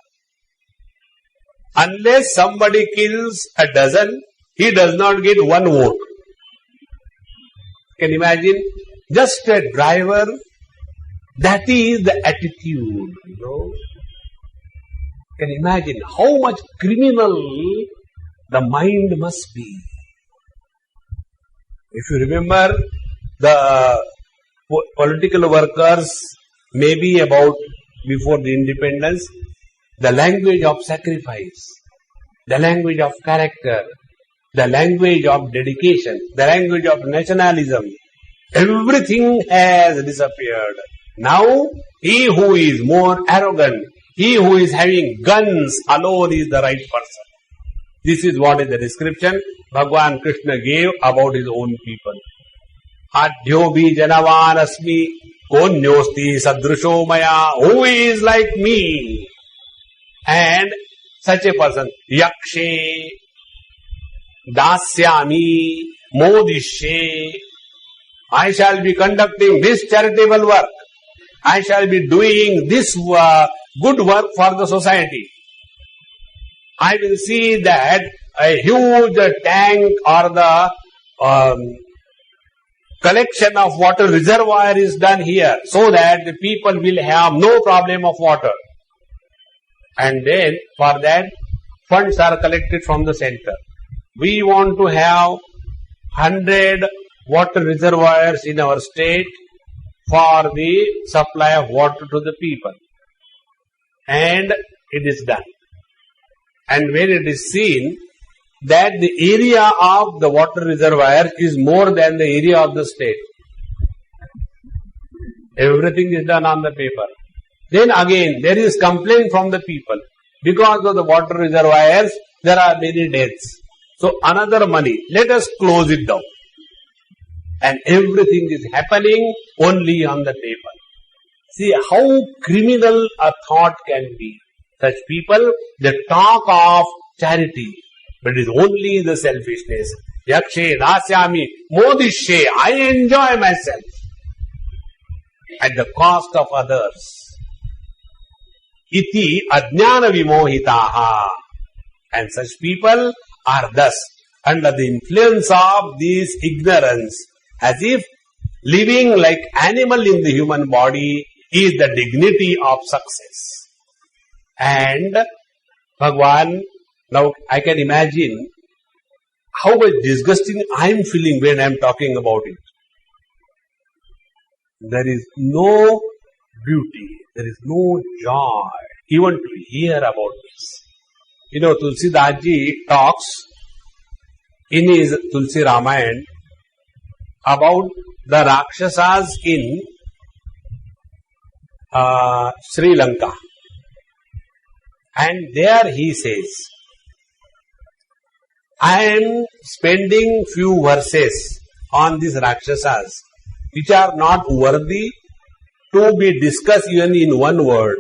unless somebody kills a dozen, he does not get one vote. Can you imagine? Just a driver, that is the attitude, Can you imagine how much criminal the mind must be? If you remember, the political workers, maybe about before the independence, the language of sacrifice, the language of character, the language of dedication, the language of nationalism, everything has disappeared. Now, he who is more arrogant, he who is having guns alone is the right person. This is what is the description Bhagavan Krishna gave about his own people. Adhyobi janavan asmi konyosti sadrusho maya. Who is like me? And such a person, yakshe, dasyami, modishe. I shall be conducting this charitable work. I shall be doing this good work for the society. I will see that a huge tank or the collection of water reservoir is done here so that the people will have no problem of water. And then for that funds are collected from the center. We want to have 100 water reservoirs in our state for the supply of water to the people. And it is done. And when it is seen that the area of the water reservoir is more than the area of the state, everything is done on the paper. Then again, there is complaint from the people. Because of the water reservoirs, there are many deaths. So another money, let us close it down. And everything is happening only on the paper. See how criminal a thought can be. Such people, they talk of charity, but it is only the selfishness. Yakshe, dasyami, modishe, I enjoy myself at the cost of others. Iti ajnana vimohitaha. And such people are thus under the influence of this ignorance, as if living like animal in the human body is the dignity of success. And Bhagwan, now I can imagine how much disgusting I am feeling when I am talking about it. There is no beauty, there is no joy even to hear about this. Tulsidas Ji talks in his Tulsi Ramayana about the Rakshasas in Sri Lanka. And there he says, I am spending few verses on these Rakshasas which are not worthy to be discussed even in one word,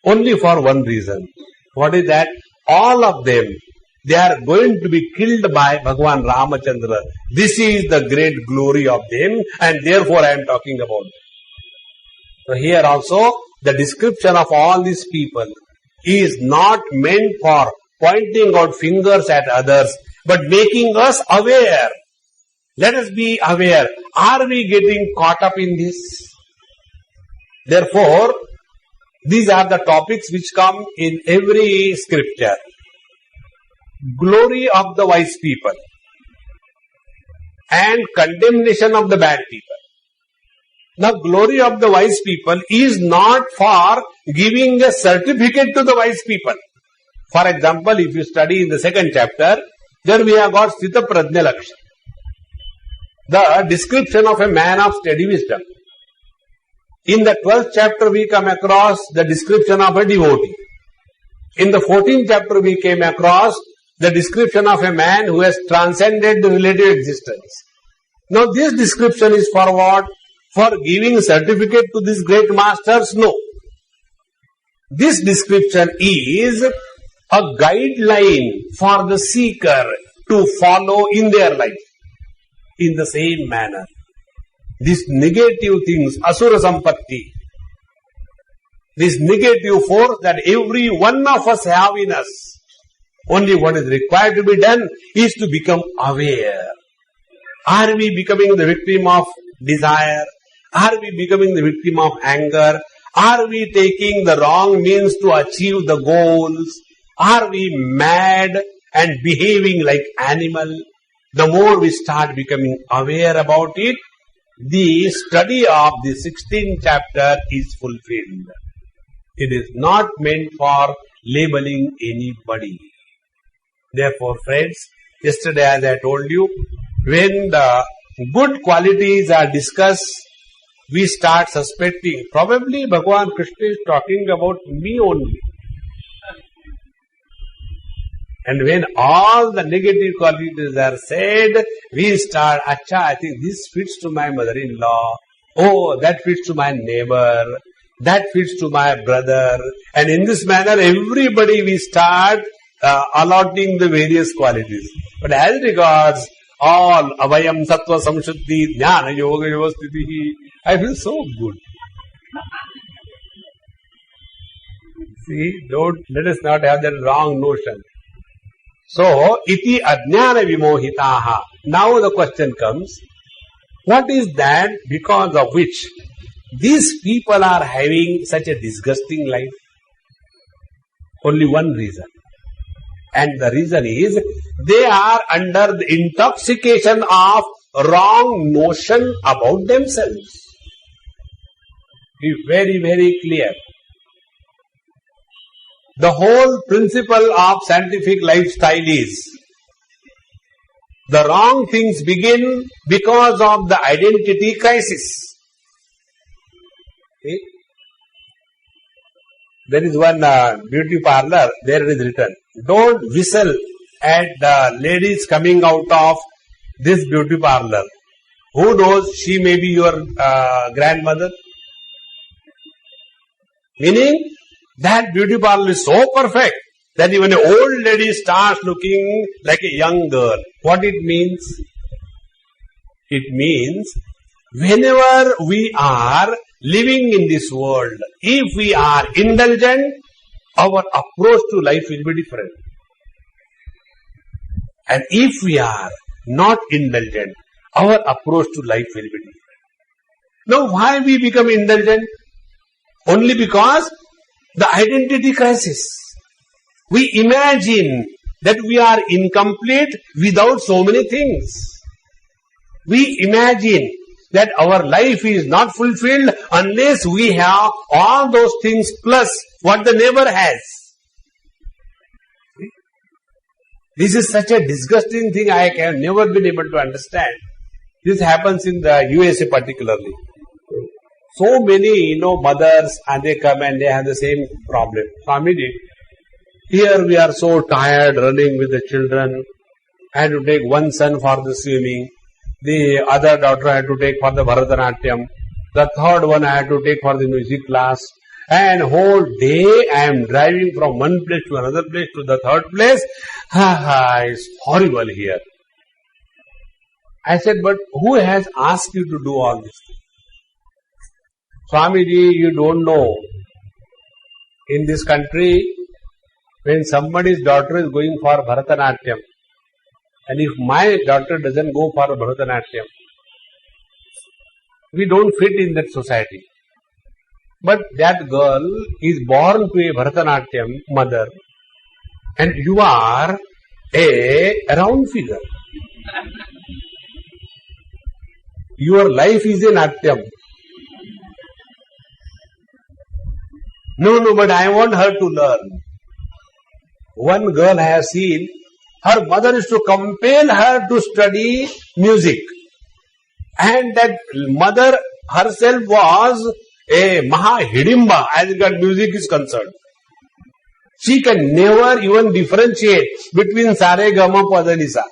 only for one reason. What is that? All of them they are going to be killed by Bhagavan Ramachandra. This is the great glory of them, and therefore I am talking about them. So here also, the description of all these people is not meant for pointing out fingers at others, but making us aware. Let us be aware. Are we getting caught up in this? Therefore, these are the topics which come in every scripture. Glory of the wise people and condemnation of the bad people. Now, glory of the wise people is not for giving a certificate to the wise people. For example, if you study in the second chapter, there we have got Sthita Prajna Lakshya, the description of a man of steady wisdom. In the 12th chapter, we come across the description of a devotee. In the 14th chapter, we came across the description of a man who has transcended the relative existence. Now, this description is for what? For giving certificate to these great masters? No. This description is a guideline for the seeker to follow in their life in the same manner. These negative things, asura sampatti, this negative force that every one of us have in us, only what is required to be done is to become aware. Are we becoming the victim of desire? Are we becoming the victim of anger? Are we taking the wrong means to achieve the goals? Are we mad and behaving like animal? The more we start becoming aware about it, the study of the 16th chapter is fulfilled. It is not meant for labeling anybody. Therefore, friends, yesterday as I told you, when the good qualities are discussed, we start suspecting, probably Bhagavan Krishna is talking about me only. And when all the negative qualities are said, we start, Acha, I think this fits to my mother-in-law. Oh, that fits to my neighbor. That fits to my brother. And in this manner, everybody we start allotting the various qualities. But as regards all Avayam, Sattva, Samshuddhi, Jnana, Yoga, Yogastitihi, I feel so good. See, let us not have that wrong notion. So, iti ajnana vimohitaha. Now the question comes, what is that because of which these people are having such a disgusting life? Only one reason. And the reason is, they are under the intoxication of wrong notion about themselves. Be very, very clear. The whole principle of scientific lifestyle is, the wrong things begin because of the identity crisis. See? There is one beauty parlor, there it is written, don't whistle at the ladies coming out of this beauty parlor. Who knows, she may be your grandmother. Meaning, that beauty parlor is so perfect that even an old lady starts looking like a young girl. What it means? It means, whenever we are living in this world, if we are indulgent, our approach to life will be different. And if we are not indulgent, our approach to life will be different. Now, why we become indulgent? Only because the identity crisis. We imagine that we are incomplete without so many things. We imagine that our life is not fulfilled unless we have all those things plus what the neighbor has. This is such a disgusting thing I have never been able to understand. This happens in the USA particularly. So many, mothers, and they come and they have the same problem. Swamiji, here we are so tired running with the children. I had to take one son for the swimming. The other daughter I had to take for the Bharatanatyam. The third one I had to take for the music class. and whole day I am driving from one place to another place to the third place. It's horrible here. I said, but who has asked you to do all this? Swamiji, you don't know. In this country, when somebody's daughter is going for Bharatanatyam, and if my daughter doesn't go for Bharatanatyam, we don't fit in that society. But that girl is born to a Bharatanatyam mother, and you are a round figure. Your life is a Natyam. No, but I want her to learn. One girl I have seen, her mother used to compel her to study music. And that mother herself was a Maha Hidimba as regard music is concerned. She can never even differentiate between Sare Gama Padanisa.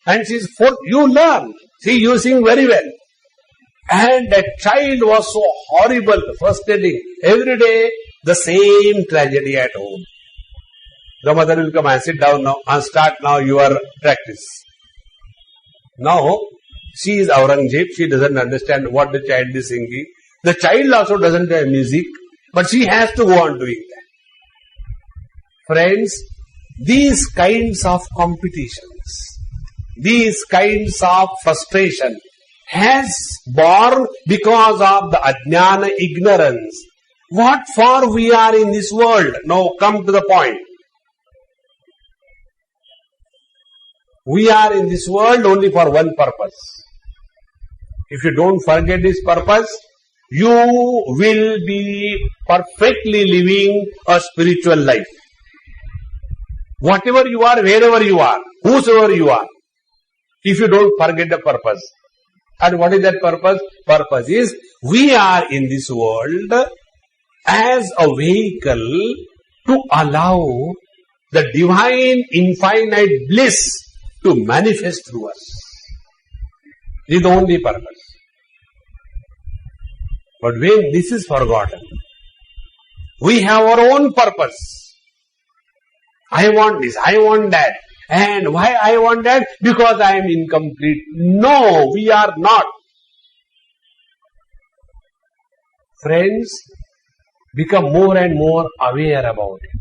And she is you learn. See, you sing very well. And that child was so horrible, frustrating. Every day, the same tragedy at home. The mother will come and sit down now and start now your practice. Now, she is Aurangzeb. She doesn't understand what the child is singing. The child also doesn't have music, but she has to go on doing that. Friends, these kinds of competitions, these kinds of frustration has born because of the ajnana ignorance. What for we are in this world? Now come to the point. We are in this world only for one purpose. If you don't forget this purpose, you will be perfectly living a spiritual life. Whatever you are, wherever you are, whosoever you are, if you don't forget the purpose. And what is that purpose? Purpose is, we are in this world as a vehicle to allow the divine infinite bliss to manifest through us. This is the only purpose. But when this is forgotten, we have our own purpose. I want this, I want that. And why I want that? Because I am incomplete. No, we are not. Friends, become more and more aware about it.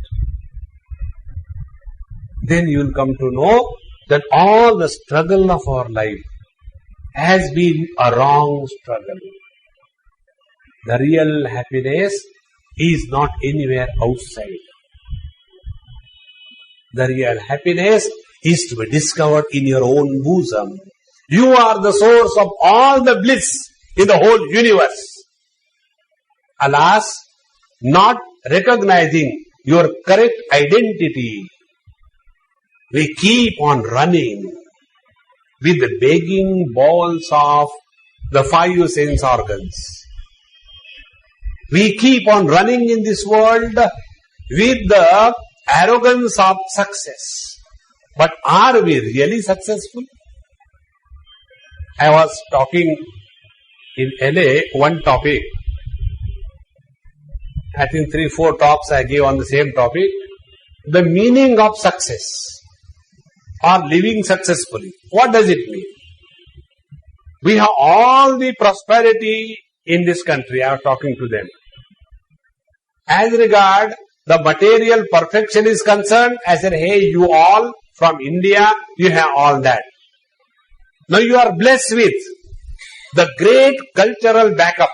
Then you will come to know that all the struggle of our life has been a wrong struggle. The real happiness is not anywhere outside. The real happiness is to be discovered in your own bosom. You are the source of all the bliss in the whole universe. Alas, not recognizing your correct identity, we keep on running with the begging balls of the five sense organs. We keep on running in this world with the arrogance of success. But are we really successful? I was talking in LA one topic. I think 3-4 talks I gave on the same topic. The meaning of success or living successfully. What does it mean? We have all the prosperity in this country. I was talking to them. As regard the material perfection is concerned, I said, hey, you all from India, you have all that. Now you are blessed with the great cultural backup.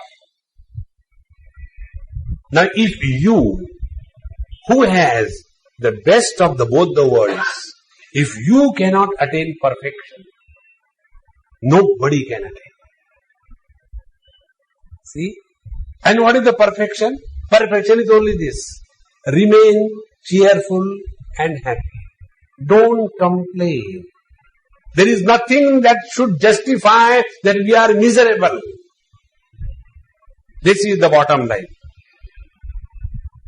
Now if you, who has the best of both the worlds, if you cannot attain perfection, nobody can attain. See? And what is the perfection? Perfection is only this. Remain cheerful and happy. Don't complain. There is nothing that should justify that we are miserable. This is the bottom line.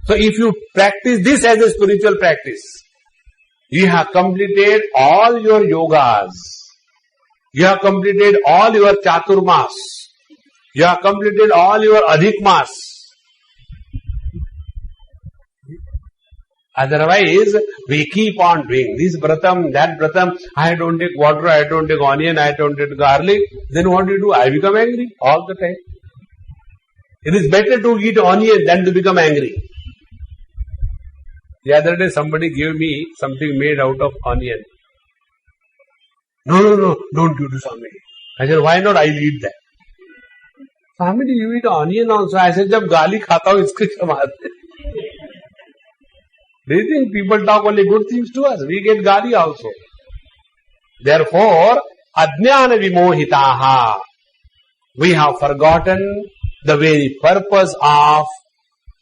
So if you practice this as a spiritual practice, you have completed all your yogas. You have completed all your chaturmas. You have completed all your adhikmas. Otherwise, we keep on doing this vratam, that vratam. I don't take water, I don't take onion, I don't take garlic. Then what do you do? I become angry all the time. It is better to eat onion than to become angry. The other day somebody gave me something made out of onion. No, don't you do Swami. I said, why not? I'll eat that. Swami, you eat onion also? I said, jab gali khata hu, iske samaat. Do you think people talk only good things to us? We get gali also. Therefore, ajnana vimohitaha. We have forgotten the very purpose of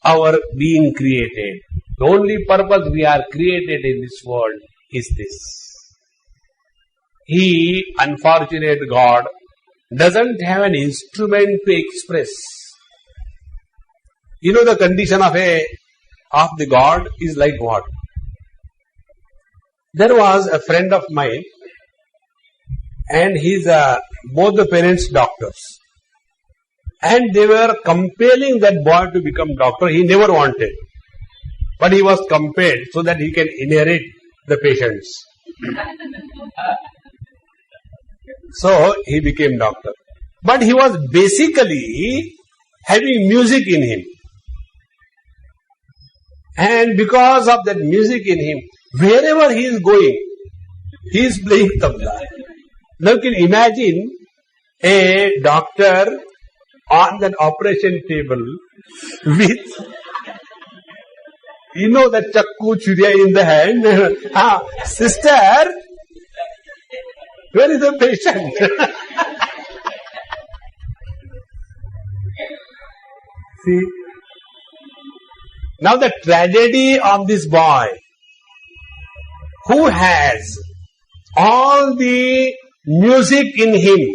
our being created. The only purpose we are created in this world is this. He, unfortunate God, doesn't have an instrument to express. You know the condition of the God is like what? There was a friend of mine and he's both the parents doctors. And they were compelling that boy to become doctor. He never wanted. But he was compelled so that he can inherit the patients. So he became doctor. But he was basically having music in him. And because of that music in him, wherever he is going, he is playing tabla. Now you can imagine a doctor on that operation table with, you know, that chakku churiya in the hand. Sister, where is the patient? See? Now the tragedy of this boy, who has all the music in him,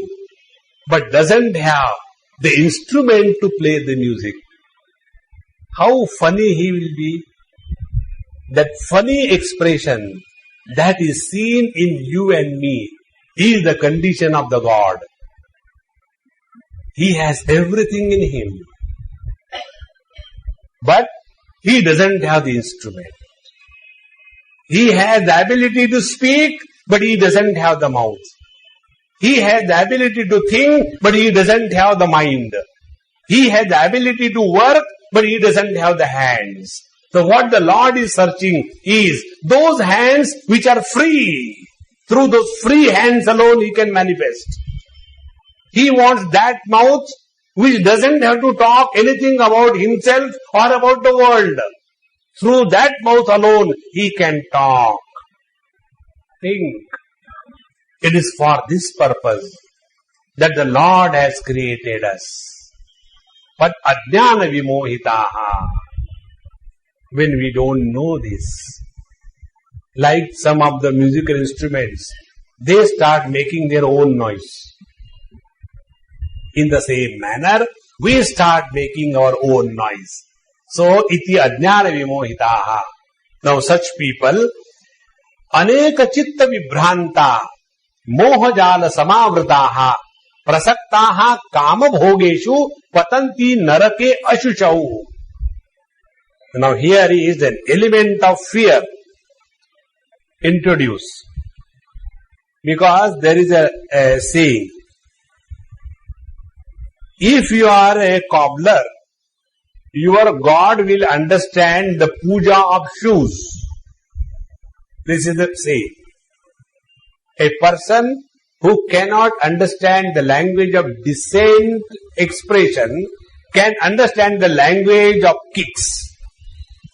but doesn't have the instrument to play the music. How funny he will be. That funny expression that is seen in you and me is the condition of the God. He has everything in him, but he doesn't have the instrument. He has the ability to speak, but he doesn't have the mouth. He has the ability to think, but he doesn't have the mind. He has the ability to work, but he doesn't have the hands. So what the Lord is searching is those hands which are free. Through those free hands alone he can manifest. He wants that mouth which doesn't have to talk anything about himself or about the world. Through that mouth alone he can talk. Think. It is for this purpose that the Lord has created us. But ajnana vimohitaha. When we don't know this, like some of the musical instruments, they start making their own noise. In the same manner, we start making our own noise. So, iti ajnana vimohitaha. Now such people, aneka chitta vibhranta, mohajala samavrataha, prasaktaha kama bhogeshu, patanti narake ashuchau. Now here is an element of fear introduced. Because there is a saying, if you are a cobbler, your God will understand the puja of shoes. This is the saying. A person who cannot understand the language of decent expression can understand the language of kicks.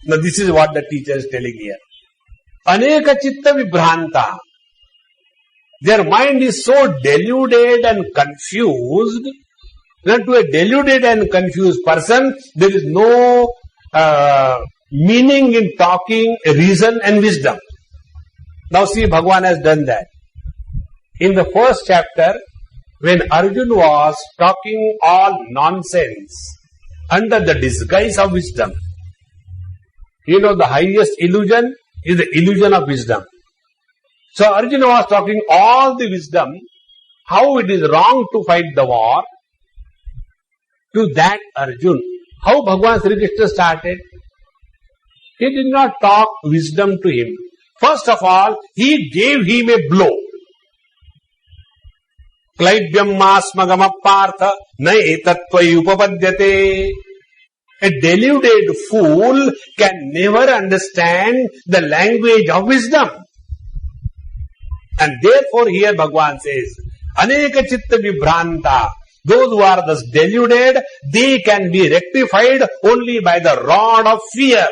Now this is what the teacher is telling here. Aneka chitta vibhranta. Their mind is so deluded and confused. Now to a deluded and confused person, there is no meaning in talking reason and wisdom. Now see, Bhagavan has done that. In the first chapter, when Arjuna was talking all nonsense under the disguise of wisdom, you know, the highest illusion is the illusion of wisdom. So Arjuna was talking all the wisdom, how it is wrong to fight the war. To that Arjuna, how Bhagavan Sri Krishna started? He did not talk wisdom to him. First of all, he gave him a blow. Klaibyam masmagam partha na etattvai upapadyate. A deluded fool can never understand the language of wisdom. And therefore here Bhagavan says, Aneka chitta vibhranta. Those who are thus deluded, they can be rectified only by the rod of fear.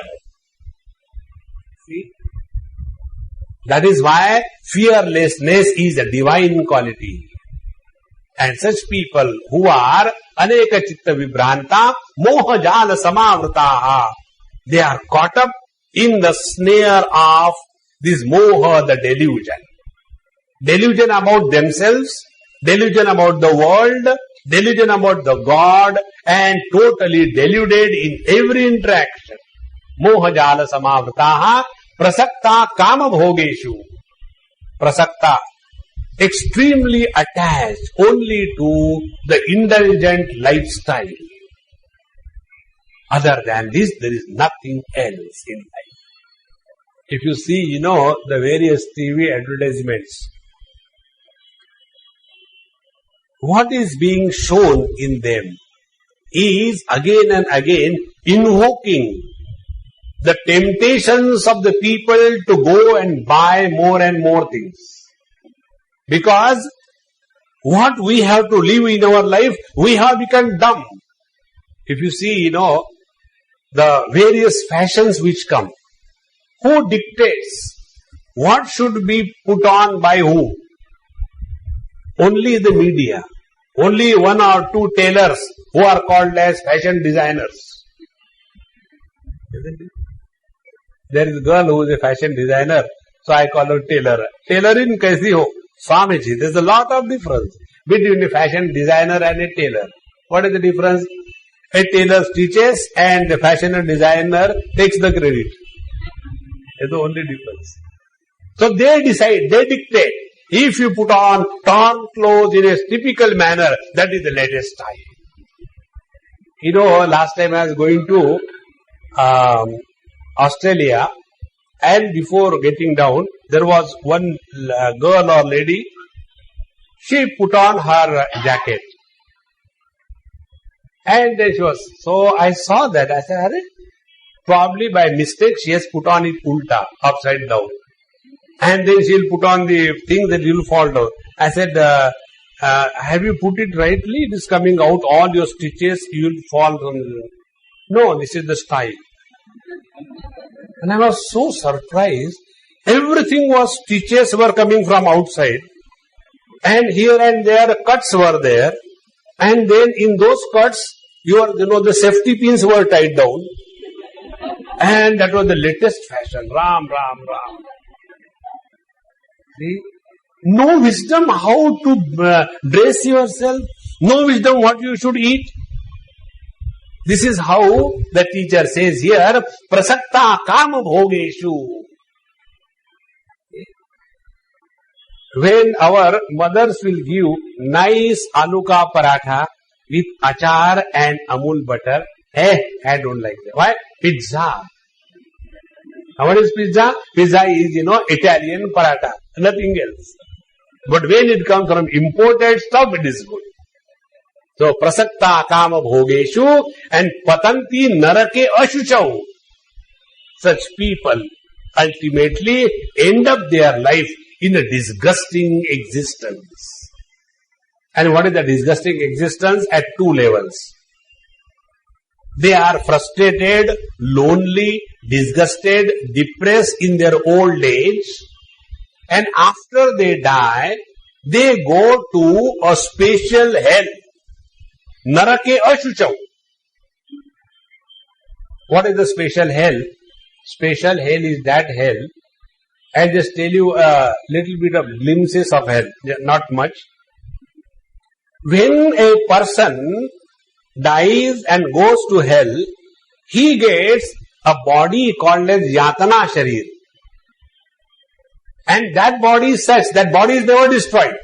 See? That is why fearlessness is a divine quality. And such people who are aneka chitta vibhranta, moha jala samavrataha, they are caught up in the snare of this moha, the delusion. Delusion about themselves, delusion about the world, delusion about the God, and totally deluded in every interaction. Moha jala samavrataha, prasakta kama bhogeshu. Prasakta, extremely attached only to the indulgent lifestyle. Other than this, there is nothing else in life. If you see, the various TV advertisements, what is being shown in them is again and again invoking the temptations of the people to go and buy more and more things. Because what we have to live in our life, we have become dumb. If you see, the various fashions which come, who dictates what should be put on by who? Only the media. Only one or two tailors who are called as fashion designers. Isn't it? There is a girl who is a fashion designer, so I call her tailor. Tailoring kaisi ho? Swamiji. There is a lot of difference between a fashion designer and a tailor. What is the difference? A tailor teaches and the fashion designer takes the credit. That's the only difference. So they decide, they dictate. If you put on torn clothes in a typical manner, that is the latest style. Last time I was going to Australia, and before getting down, there was one girl or lady, she put on her jacket. And so I saw that, I said, probably by mistake she has put on it ulta, upside down. And then she'll put on the thing that you'll fall down. I said, have you put it rightly? It is coming out, all your stitches, you'll fall down. No, this is the style. And I was so surprised. Everything was stitches were coming from outside. And here and there cuts were there. And then in those cuts, the safety pins were tied down. And that was the latest fashion. Ram, Ram, Ram. See? No wisdom how to dress yourself. No wisdom what you should eat. This is how the teacher says here, prasakta kama bhogeshu. When our mothers will give nice aloo ka paratha with achar and amul butter, I don't like that. Why? Pizza. What is pizza? Pizza is, Italian paratha. Nothing else. But when it comes from imported stuff, it is good. So, prasakta kama bhogeshu and patanti narake ashuchau. Such people ultimately end up their life in a disgusting existence. And what is the disgusting existence? At two levels. They are frustrated, lonely, disgusted, depressed in their old age. And after they die, they go to a special hell. Narake ashuchau. What is the special hell? Special hell is that hell. I'll just tell you a little bit of glimpses of hell, not much. When a person dies and goes to hell, he gets a body called as Yatana Sharir. And that body is such, that body is never destroyed.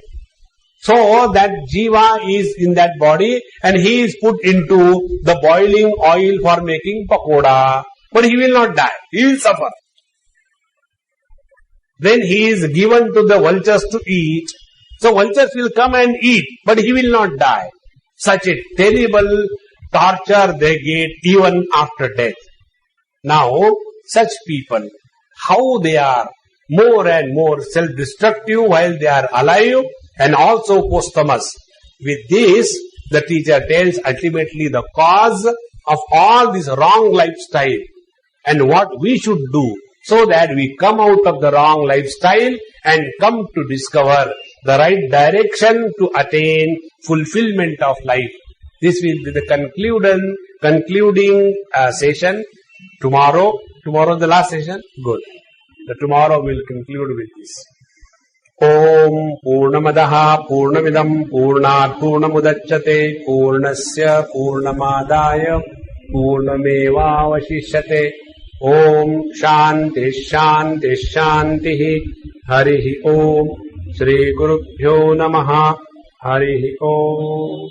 So that jiva is in that body and he is put into the boiling oil for making pakoda. but he will not die. He will suffer. Then he is given to the vultures to eat. So vultures will come and eat, but he will not die. Such a terrible torture they get even after death. Now, such people, how they are more and more self-destructive while they are alive and also posthumous. With this, the teacher tells ultimately the cause of all this wrong lifestyle and what we should do so that we come out of the wrong lifestyle and come to discover the right direction to attain fulfillment of life. This will be the concluding session. Tomorrow the last session? Good. The tomorrow we'll conclude with this. Om Purnamadaha Purnamidam Purnat Purnamudachyate Purnasya Purnamadaya Purnamevavashishyate. Om Shanti Shanti Shanti Harihi Om Shri Gurubhyo Namaha Harihi Om.